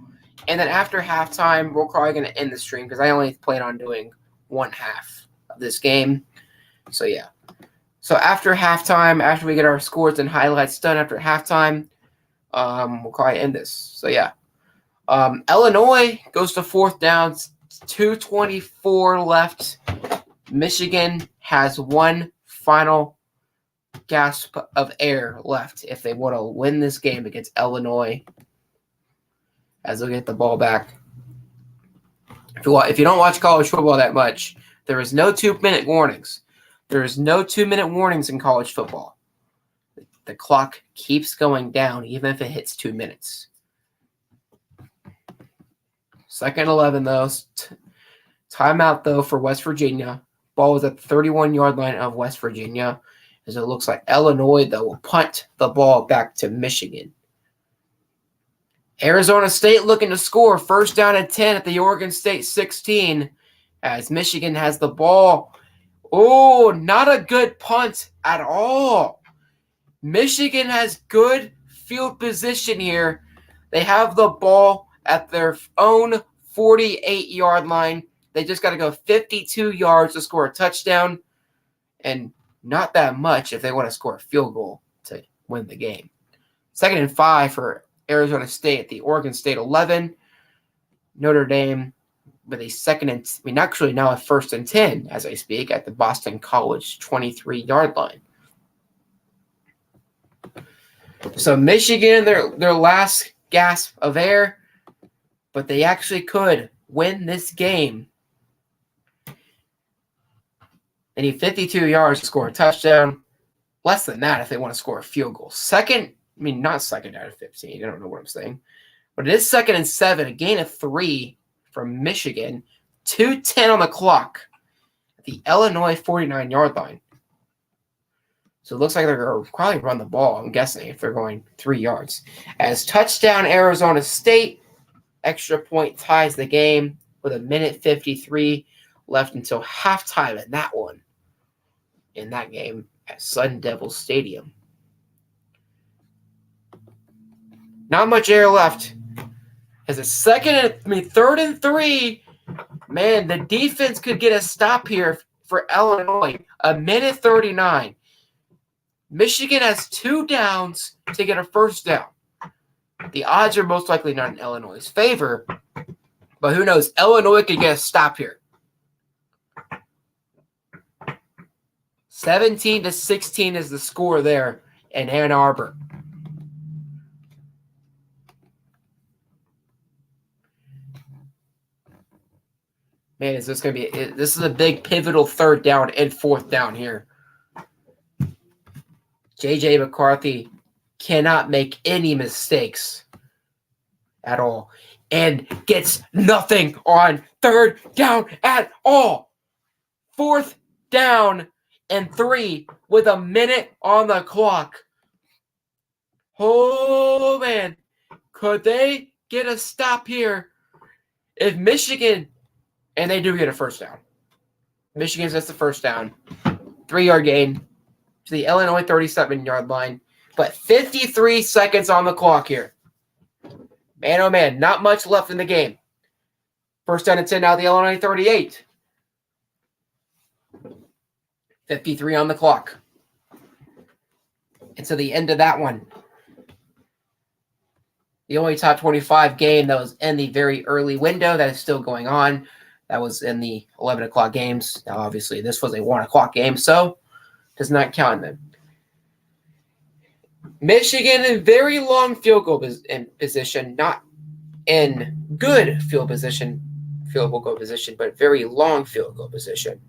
And then after halftime, we're probably going to end the stream because I only plan on doing one half of this game. So, yeah. So, after halftime, after we get our scores and highlights done after halftime, we'll probably end this. So, yeah. Illinois goes to 4th down, 2:24 left. Michigan has one final gasp of air left if they want to win this game against Illinois as they'll get the ball back. If you don't watch college football that much, there is no 2-minute warnings. There is no 2-minute warnings in college football. The clock keeps going down even if it hits 2 minutes. 2nd and 11, though. Timeout, though, for West Virginia. Ball is at the 31-yard line of West Virginia. As it looks like Illinois, though, will punt the ball back to Michigan. Arizona State looking to score. 1st down and 10 at the Oregon State 16 as Michigan has the ball. Oh, not a good punt at all. Michigan has good field position here. They have the ball at their own 48-yard line. They just got to go 52 yards to score a touchdown. And not that much if they want to score a field goal to win the game. 2nd and 5 for Arizona State at the Oregon State 11. Notre Dame with a actually now a 1st and 10 as I speak at the Boston College 23-yard line. So Michigan, their last gasp of air, but they actually could win this game. They need 52 yards to score a touchdown. Less than that if they want to score a field goal. Not second out of 15. I don't know what I'm saying. But it is 2nd and 7, a gain of 3 from Michigan. 2:10 on the clock at the Illinois 49-yard line. So it looks like they're going to probably run the ball, I'm guessing, if they're going 3 yards. As touchdown Arizona State, extra point ties the game with 1:53 left until halftime in that game at Sun Devil Stadium. Not much air left. As a 3rd and 3, man, the defense could get a stop here for Illinois. 1:39. Michigan has 2 downs to get a first down. The odds are most likely not in Illinois' favor, but who knows? Illinois could get a stop here. 17-16 is the score there in Ann Arbor. Man, is this going to be – this is a big pivotal 3rd down and 4th down here. J.J. McCarthy cannot make any mistakes at all and gets nothing on 3rd down at all. 4th down and 3 with a minute on the clock. Oh, man. Could they get a stop here if Michigan – and they do get a first down. Michigan gets the first down. 3-yard gain to the Illinois 37-yard line. But 53 seconds on the clock here. Man, oh man, not much left in the game. 1st down and 10 now, the Illinois 38. 53 on the clock. And to the end of that one. The only top 25 game that was in the very early window that is still going on. That was in the 11 o'clock games. Now, obviously, this was a 1 o'clock game, so does not count them. Michigan in very long field goal position, not in good field goal position, but very long field goal position.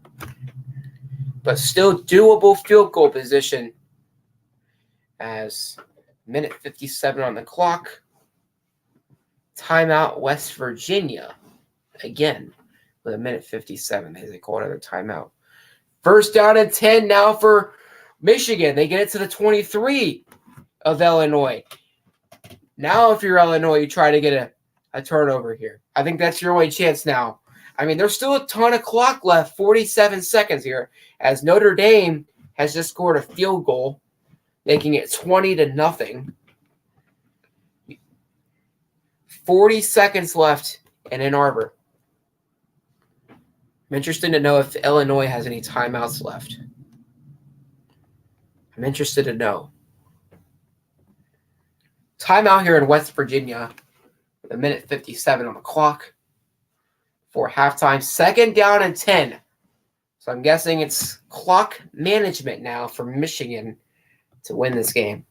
But still doable field goal position as 1:57 on the clock. Timeout, West Virginia. Again. With 1:57, they call another timeout. 1st down and 10 now for Michigan. They get it to the 23 of Illinois. Now, if you're Illinois, you try to get a turnover here. I think that's your only chance now. I mean, there's still a ton of clock left, 47 seconds here, as Notre Dame has just scored a field goal, making it 20-0. 40 seconds left in Ann Arbor. I'm interested to know if Illinois has any timeouts left. I'm interested to know. Timeout here in West Virginia with 1:57 on the clock for halftime. 2nd down and 10. So I'm guessing it's clock management now for Michigan to win this game.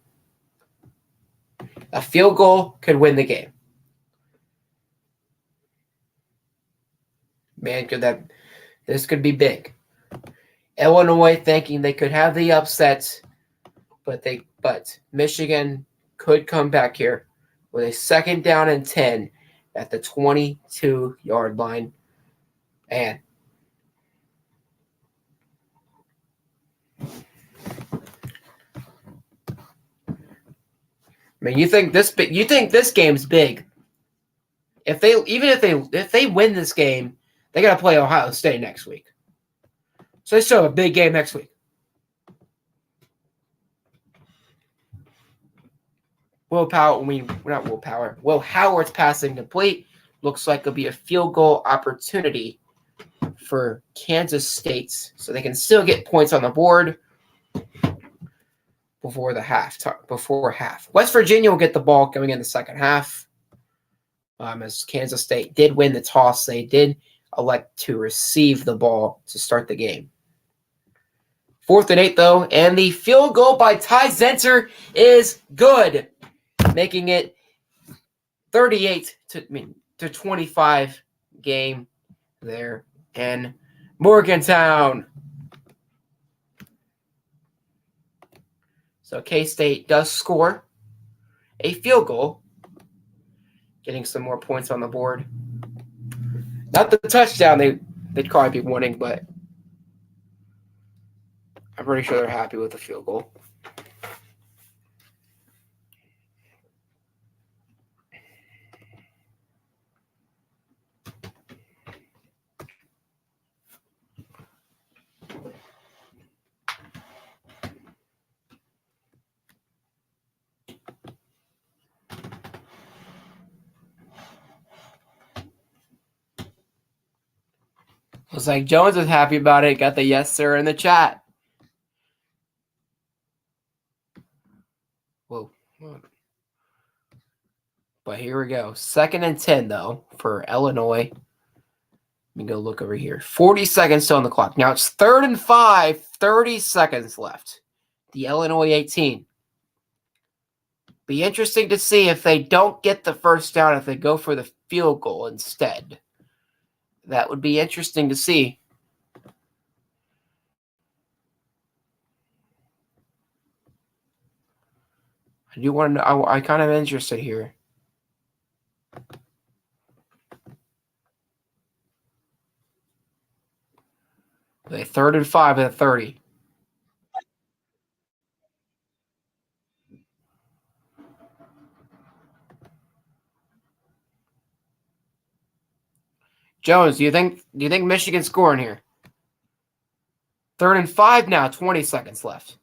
A field goal could win the game. Man, this could be big. Illinois thinking they could have the upset, but Michigan could come back here with a 2nd down and 10 at the 22-yard line. And I mean, you think this game's big. If they win this game, they got to play Ohio State next week. So they still have a big game next week. Will Howard's passing complete. Looks like it'll be a field goal opportunity for Kansas State, so they can still get points on the board before half. West Virginia will get the ball going in the second half. As Kansas State did win the toss, they did elect to receive the ball to start the game. 4th and 8, though, and the field goal by Ty Zenter is good, making it 38 to 25 game there in Morgantown. So K-State does score a field goal, getting some more points on the board. Not the touchdown they'd probably be winning, but I'm pretty sure they're happy with the field goal. Looks like Jones is happy about it. Got the yes, sir in the chat. Whoa. But here we go. 2nd and 10, though, for Illinois. Let me go look over here. 40 seconds still on the clock. Now it's 3rd and 5, 30 seconds left. The Illinois 18. Be interesting to see if they don't get the first down, if they go for the field goal instead. That would be interesting to see. I do want to know. I kind of interested here. Okay, 3rd and 5 at 30. Jones, do you think Michigan's scoring here? 3rd and 5 now, 20 seconds left.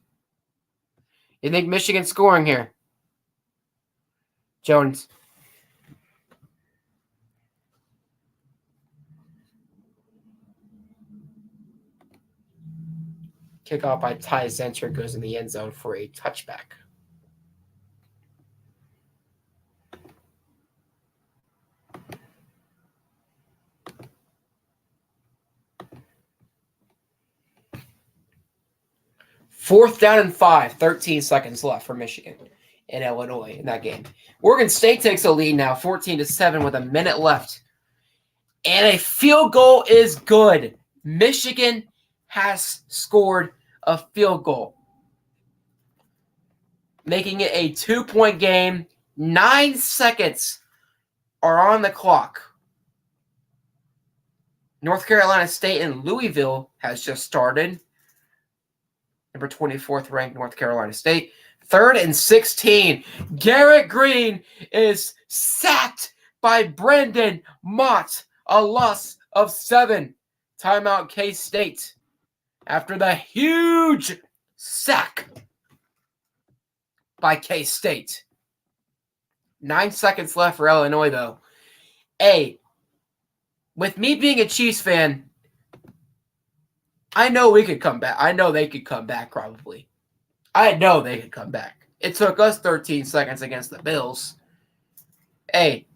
You think Michigan's scoring here? Jones. Kickoff by Ty Zenter goes in the end zone for a touchback. Fourth down and 5, 13 seconds left for Michigan and Illinois in that game. Oregon State takes a lead now, 14-7 with a minute left. And a field goal is good. Michigan has scored a field goal, making it a 2-point game. 9 seconds are on the clock. North Carolina State and Louisville has just started. Number 24th ranked North Carolina State. 3rd and 16. Garrett Green is sacked by Brendan Mott. A loss of 7. Timeout K-State. After the huge sack by K-State. 9 seconds left for Illinois, though. With me being a Chiefs fan, I know we could come back. I know they could come back probably. I know they could come back. It took us 13 seconds against the Bills. Maybe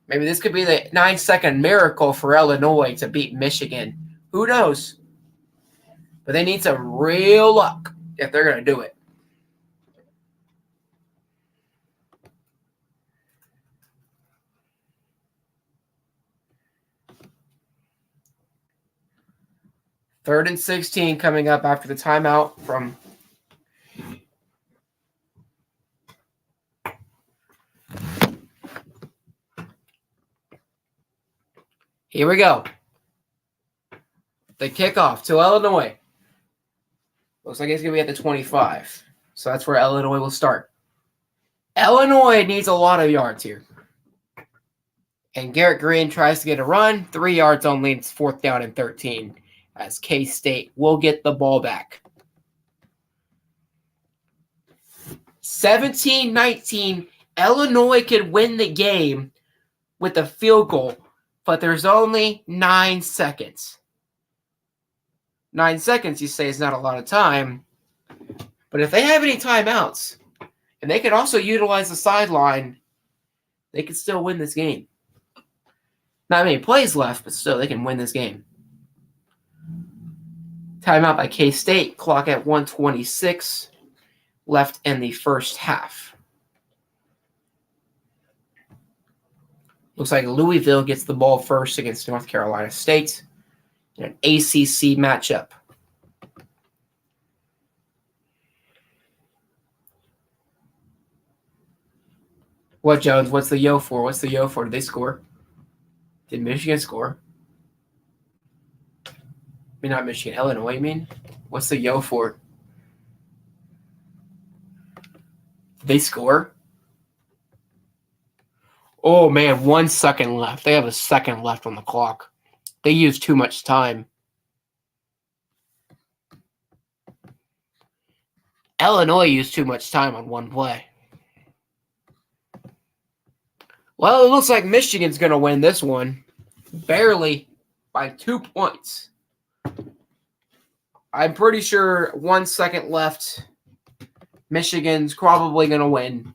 this could be the 9-second miracle for Illinois to beat Michigan. Who knows? But they need some real luck if they're going to do it. Third and 16 coming up after the timeout from here we go. The kickoff to Illinois. Looks like it's going to be at the 25. So that's where Illinois will start. Illinois needs a lot of yards here. And Garrett Green tries to get a run. 3 yards only. It's 4th down and 13. As K-State will get the ball back. 17-19, Illinois could win the game with a field goal, but there's only 9 seconds. 9 seconds, you say, is not a lot of time, but if they have any timeouts, and they could also utilize the sideline, they could still win this game. Not many plays left, but still, they can win this game. Timeout by K-State. Clock at 1:26 left in the first half. Looks like Louisville gets the ball first against North Carolina State in an ACC matchup. What, Jones? What's the yo for? What's the yo for? Did they score? Did Michigan score? I mean, not Michigan, Illinois, you mean? What's the yo for? Did they score? Oh, man, 1 second left. They have a second left on the clock. They used too much time. Illinois used too much time on one play. Well, it looks like Michigan's going to win this one. Barely by 2 points. I'm pretty sure 1 second left. Michigan's probably going to win.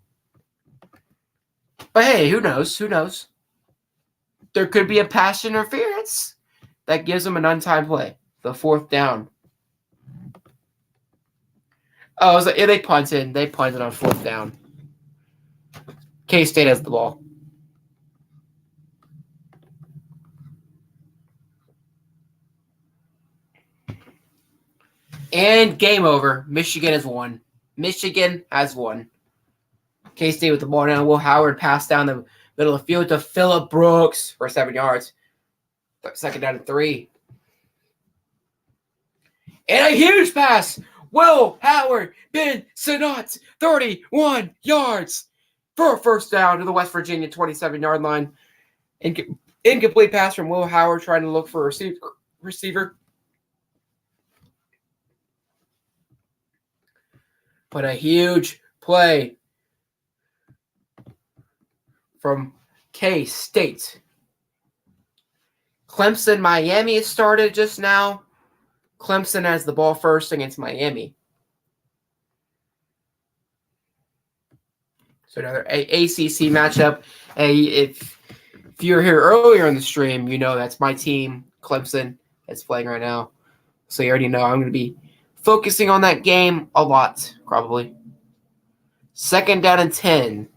But hey, who knows? Who knows? There could be a pass interference that gives them an untimed play. The 4th down. Oh, yeah, they punted. They punted on 4th down. K-State has the ball. And game over. Michigan has won. Michigan has won. K-State with the ball now. Will Howard pass down the middle of the field to Phillip Brooks for 7 yards. 2nd down and 3. And a huge pass. Will Howard, Ben Sinnott, 31 yards for a 1st down to the West Virginia 27-yard line. Incomplete pass from Will Howard trying to look for a receiver. But a huge play from K-State. Clemson, Miami started just now. Clemson has the ball first against Miami. So another ACC matchup. If you're here earlier in the stream, you know that's my team, Clemson, that's playing right now. So you already know I'm going to be focusing on that game a lot, probably. 2nd down and 10.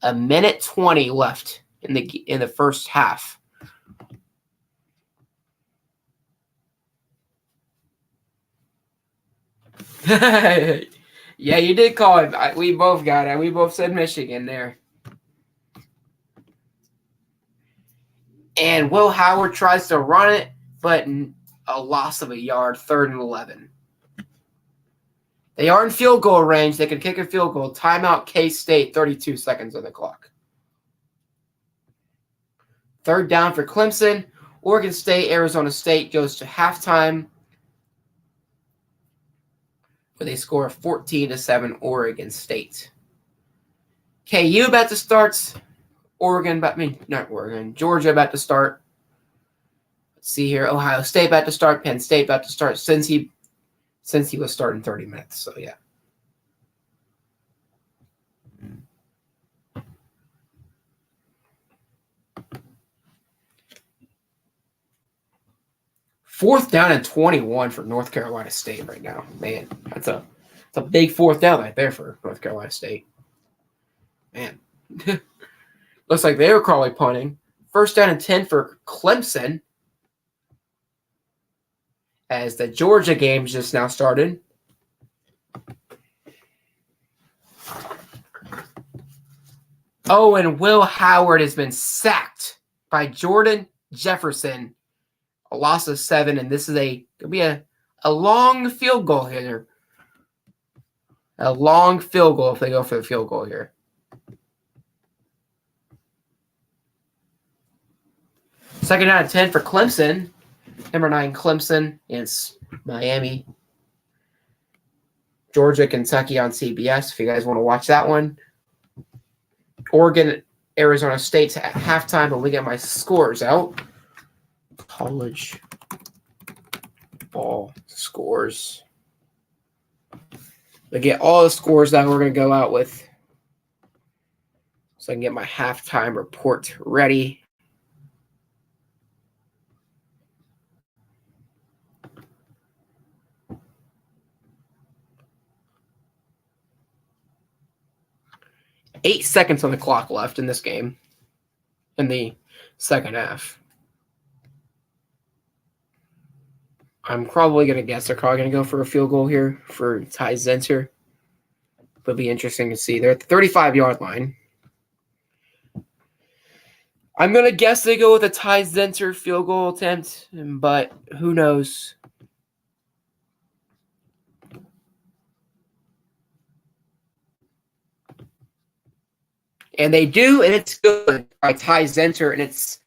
1:20 left in the first half. Yeah, you did call it. We both got it. We both said Michigan there. And Will Howard tries to run it, but a loss of a yard, 3rd and 11. They are in field goal range. They can kick a field goal. Timeout K-State, 32 seconds on the clock. 3rd down for Clemson. Oregon State, Arizona State goes to halftime, where they score 14-7 Oregon State. KU about to start. Georgia about to start. Let's see here. Ohio State about to start. Penn State about to start since he was starting 30 minutes. So, yeah. Fourth down and 21 for North Carolina State right now. Man, that's a big 4th down right there for North Carolina State. Man. Looks like they were probably punting. 1st down and 10 for Clemson, as the Georgia game just now started. Oh, and Will Howard has been sacked by Jordan Jefferson. A loss of 7, and this is going to be a long field goal here. A long field goal if they go for the field goal here. Second down and 10 for Clemson. Number 9, Clemson against Miami. Georgia, Kentucky on CBS if you guys want to watch that one. Oregon, Arizona State's at halftime, but we get my scores out. College ball scores. I get all the scores that we're going to go out with, so I can get my halftime report ready. 8 seconds on the clock left in this game in the second half. I'm probably going to guess they're probably going to go for a field goal here for Ty Zenter. It'll be interesting to see. They're at the 35-yard line. I'm going to guess they go with a Ty Zenter field goal attempt, but who knows? And they do, and it's good by Ty Zenter, and it's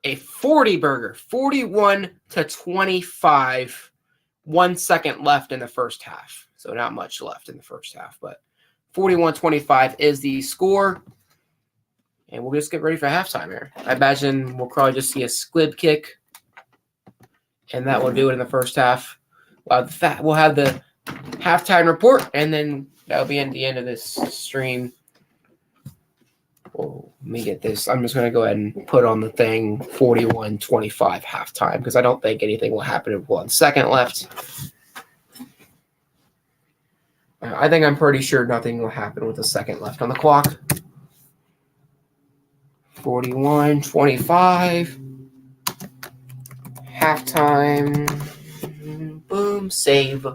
a 40 burger, 41-25, 1 second left in the first half. So not much left in the first half, but 41-25 is the score. And we'll just get ready for halftime here. I imagine we'll probably just see a squib kick, and that will do it in the first half. We'll have the halftime report, and then that'll be at the end of this stream. Well, let me get this. I'm just going to go ahead and put on the thing 41-25 halftime because I don't think anything will happen with 1 second left. I think I'm pretty sure nothing will happen with a second left on the clock. 41-25. Halftime. Boom. Save.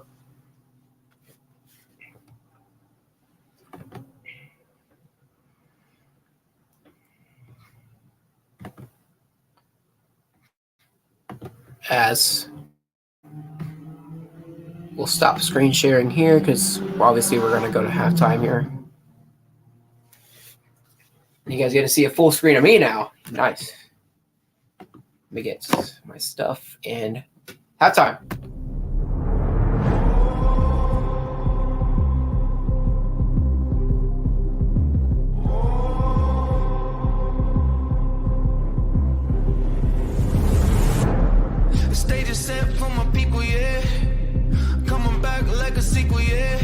As we'll stop screen sharing here because obviously we're going to go to halftime here. You guys get to see a full screen of me now. Nice. Let me get my stuff and halftime. The stage is set for my people, yeah. Coming back like a sequel, yeah.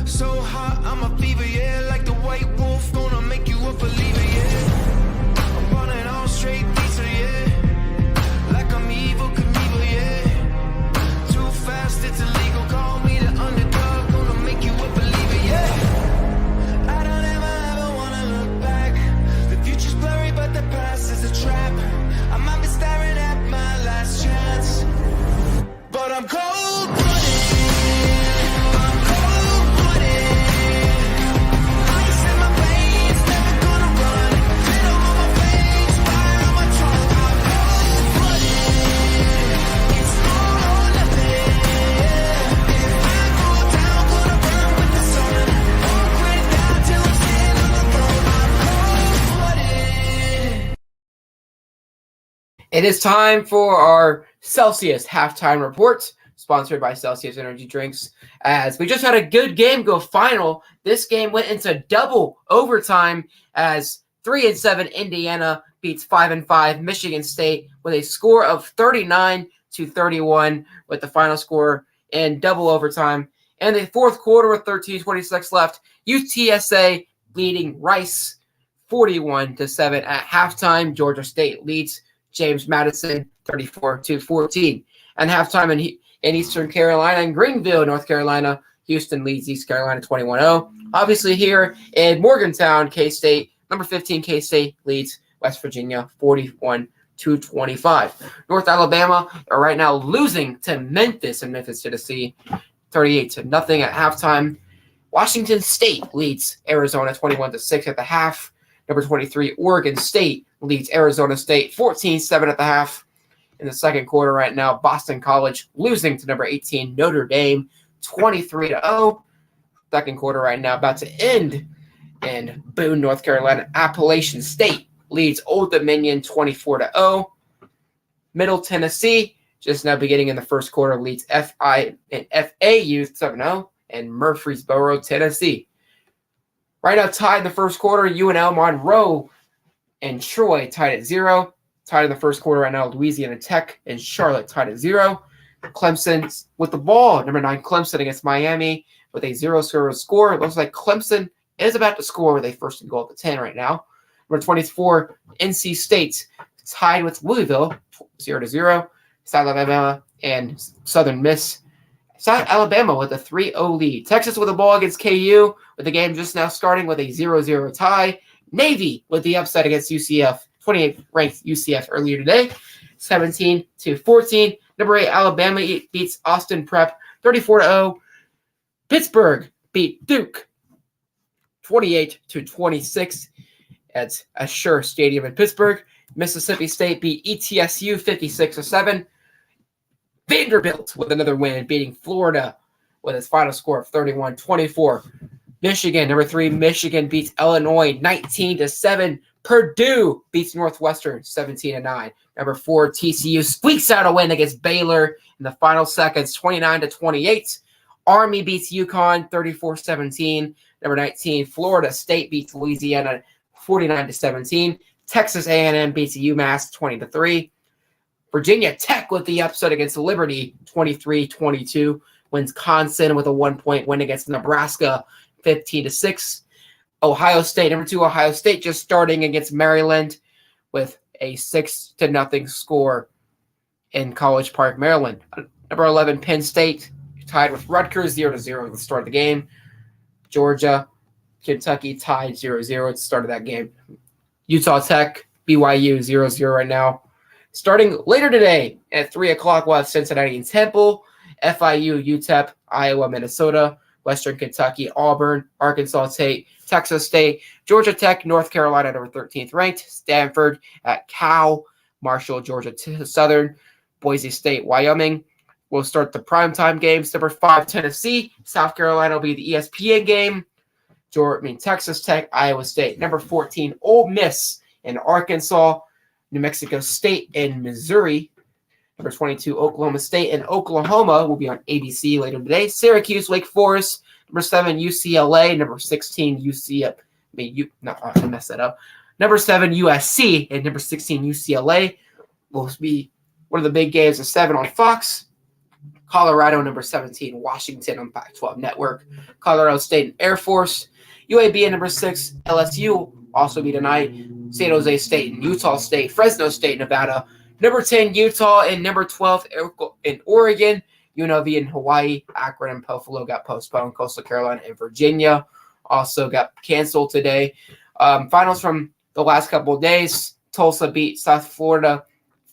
So hot, I'm a fever, yeah. Like the white wolf, gonna make you a believer, yeah. I'm running all straight pizza, yeah. Like I'm evil, Knievel, yeah. Too fast, it's illegal. Call me the underdog, gonna make you a believer, yeah. I don't ever wanna look back. The future's blurry, but the past is a trap. I might be staring at my last chance, but I'm cold-blooded. I'm cold-blooded. Ice in my veins, never gonna run. Venom on my face, fire on my tongue. I'm cold-blooded. It's all or nothing. If I go down, gonna burn with the sun. Won't quit down till I'm standing on the throne. I'm cold-blooded. It is time for our Celsius halftime report, sponsored by Celsius Energy Drinks. As we just had a good game go final, this game went into double overtime as 3-7 Indiana beats 5-5 Michigan State with a score of 39-31 with the final score in double overtime. In the fourth quarter with 13:26 left, UTSA leading Rice 41-7 at halftime. Georgia State leads James Madison 34-14. And halftime in Eastern Carolina and Greenville, North Carolina, Houston leads East Carolina 21-0. Obviously here in Morgantown, K-State, number 15 K-State leads West Virginia 41-25. North Alabama are right now losing to Memphis in Memphis, Tennessee, 38-0 at halftime. Washington State leads Arizona 21-6 at the half. Number 23, Oregon State leads Arizona State 14-7 at the half. In the second quarter right now, Boston College losing to number 18, Notre Dame 23-0. Second quarter right now about to end. And Boone, North Carolina, Appalachian State leads Old Dominion 24-0. Middle Tennessee, just now beginning in the first quarter, leads FI and FAU 7-0. And Murfreesboro, Tennessee. Right now, tied in the first quarter, UNL, Monroe, and Troy tied at 0. Tied in the first quarter right now, Louisiana Tech and Charlotte tied at 0. Clemson with the ball, number 9 Clemson against Miami with a 0-0 score. It looks like Clemson is about to score with a first and goal at the 10 right now. Number 24, NC State tied with Louisville 0-0. South Alabama and Southern Miss South Alabama with a 3-0 lead. Texas with the ball against KU, with the game just now starting with a 0-0 tie. Navy with the upset against UCF, 28th ranked UCF earlier today, 17-14. Number 8 Alabama beats Austin Prep 34-0. Pittsburgh beat Duke 28-26 at Assure Stadium in Pittsburgh. Mississippi State beat ETSU 56-7. Vanderbilt with another win, beating Florida with its final score of 31-24. Michigan, number 3, Michigan beats Illinois 19-7. Purdue beats Northwestern 17-9. Number 4, TCU squeaks out a win against Baylor in the final seconds, 29-28. Army beats UConn 34-17. Number 19, Florida State beats Louisiana 49-17. Texas A&M beats UMass 20-3. Virginia Tech with the upset against Liberty 23-22. Wisconsin with a 1-point win against Nebraska 15-6. Ohio State, number 2, Ohio State just starting against Maryland with a 6-0 score in College Park, Maryland. Number 11, Penn State tied with Rutgers 0-0 at the start of the game. Georgia, Kentucky tied 0-0 at the start of that game. Utah Tech, BYU 0-0 right now. Starting later today at 3 o'clock, we'll have Cincinnati and Temple, FIU, UTEP, Iowa, Minnesota, Western Kentucky, Auburn, Arkansas State, Texas State, Georgia Tech, North Carolina, number 13th ranked, Stanford at Cal, Marshall, Georgia Southern, Boise State, Wyoming. We'll start the primetime games. Number 5, Tennessee, South Carolina will be the ESPN game. Texas Tech, Iowa State. Number 14, Ole Miss in Arkansas, New Mexico State, and Missouri. Number 22, Oklahoma State and Oklahoma will be on ABC later today. Syracuse, Wake Forest. Number 7, UCLA. Number 16, UCF. I messed that up. Number 7, USC, and number 16, UCLA will be one of the big games of 7 on Fox. Colorado, number 17, Washington on Pac-12 Network. Colorado State and Air Force. UAB at number 6, LSU also be tonight. San Jose State and Utah State. Fresno State, Nevada. Number 10, Utah, and number 12 in Oregon. UNLV in Hawaii. Akron and Buffalo got postponed. Coastal Carolina and Virginia also got canceled today. Finals from the last couple of days. Tulsa beat South Florida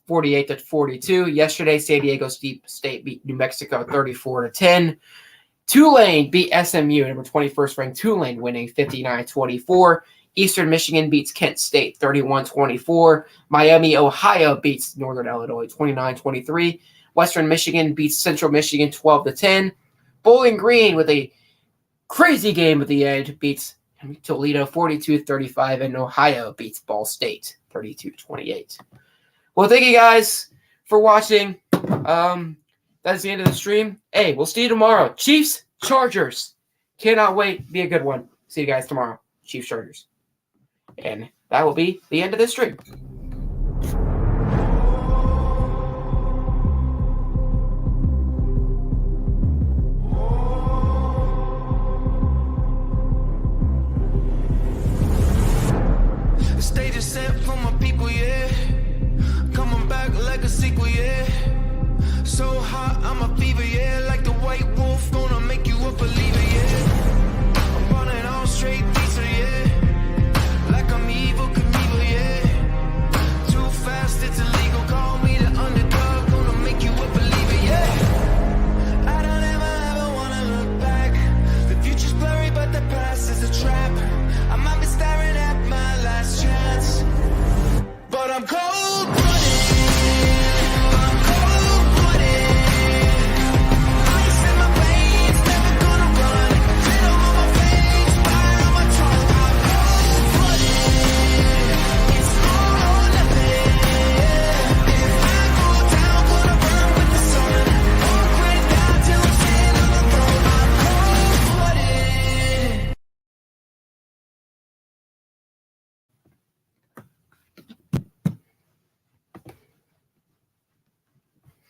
48-42. Yesterday, San Diego State beat New Mexico 34-10. Tulane beat SMU, number 21st ranked Tulane, winning 59-24. Eastern Michigan beats Kent State 31-24. Miami, Ohio beats Northern Illinois 29-23. Western Michigan beats Central Michigan 12-10. Bowling Green with a crazy game at the end beats Toledo 42-35, and Ohio beats Ball State 32-28. Well, thank you guys for watching. That's the end of the stream. Hey, we'll see you tomorrow. Chiefs, Chargers. Cannot wait. Be a good one. See you guys tomorrow. Chiefs, Chargers. And that will be the end of this stream. The stage is set for my people, yeah. Coming back like a sequel, yeah. So hot, I'm a fever, yeah. Like the white wolf, gonna make you a believer, yeah. I'm running all straight.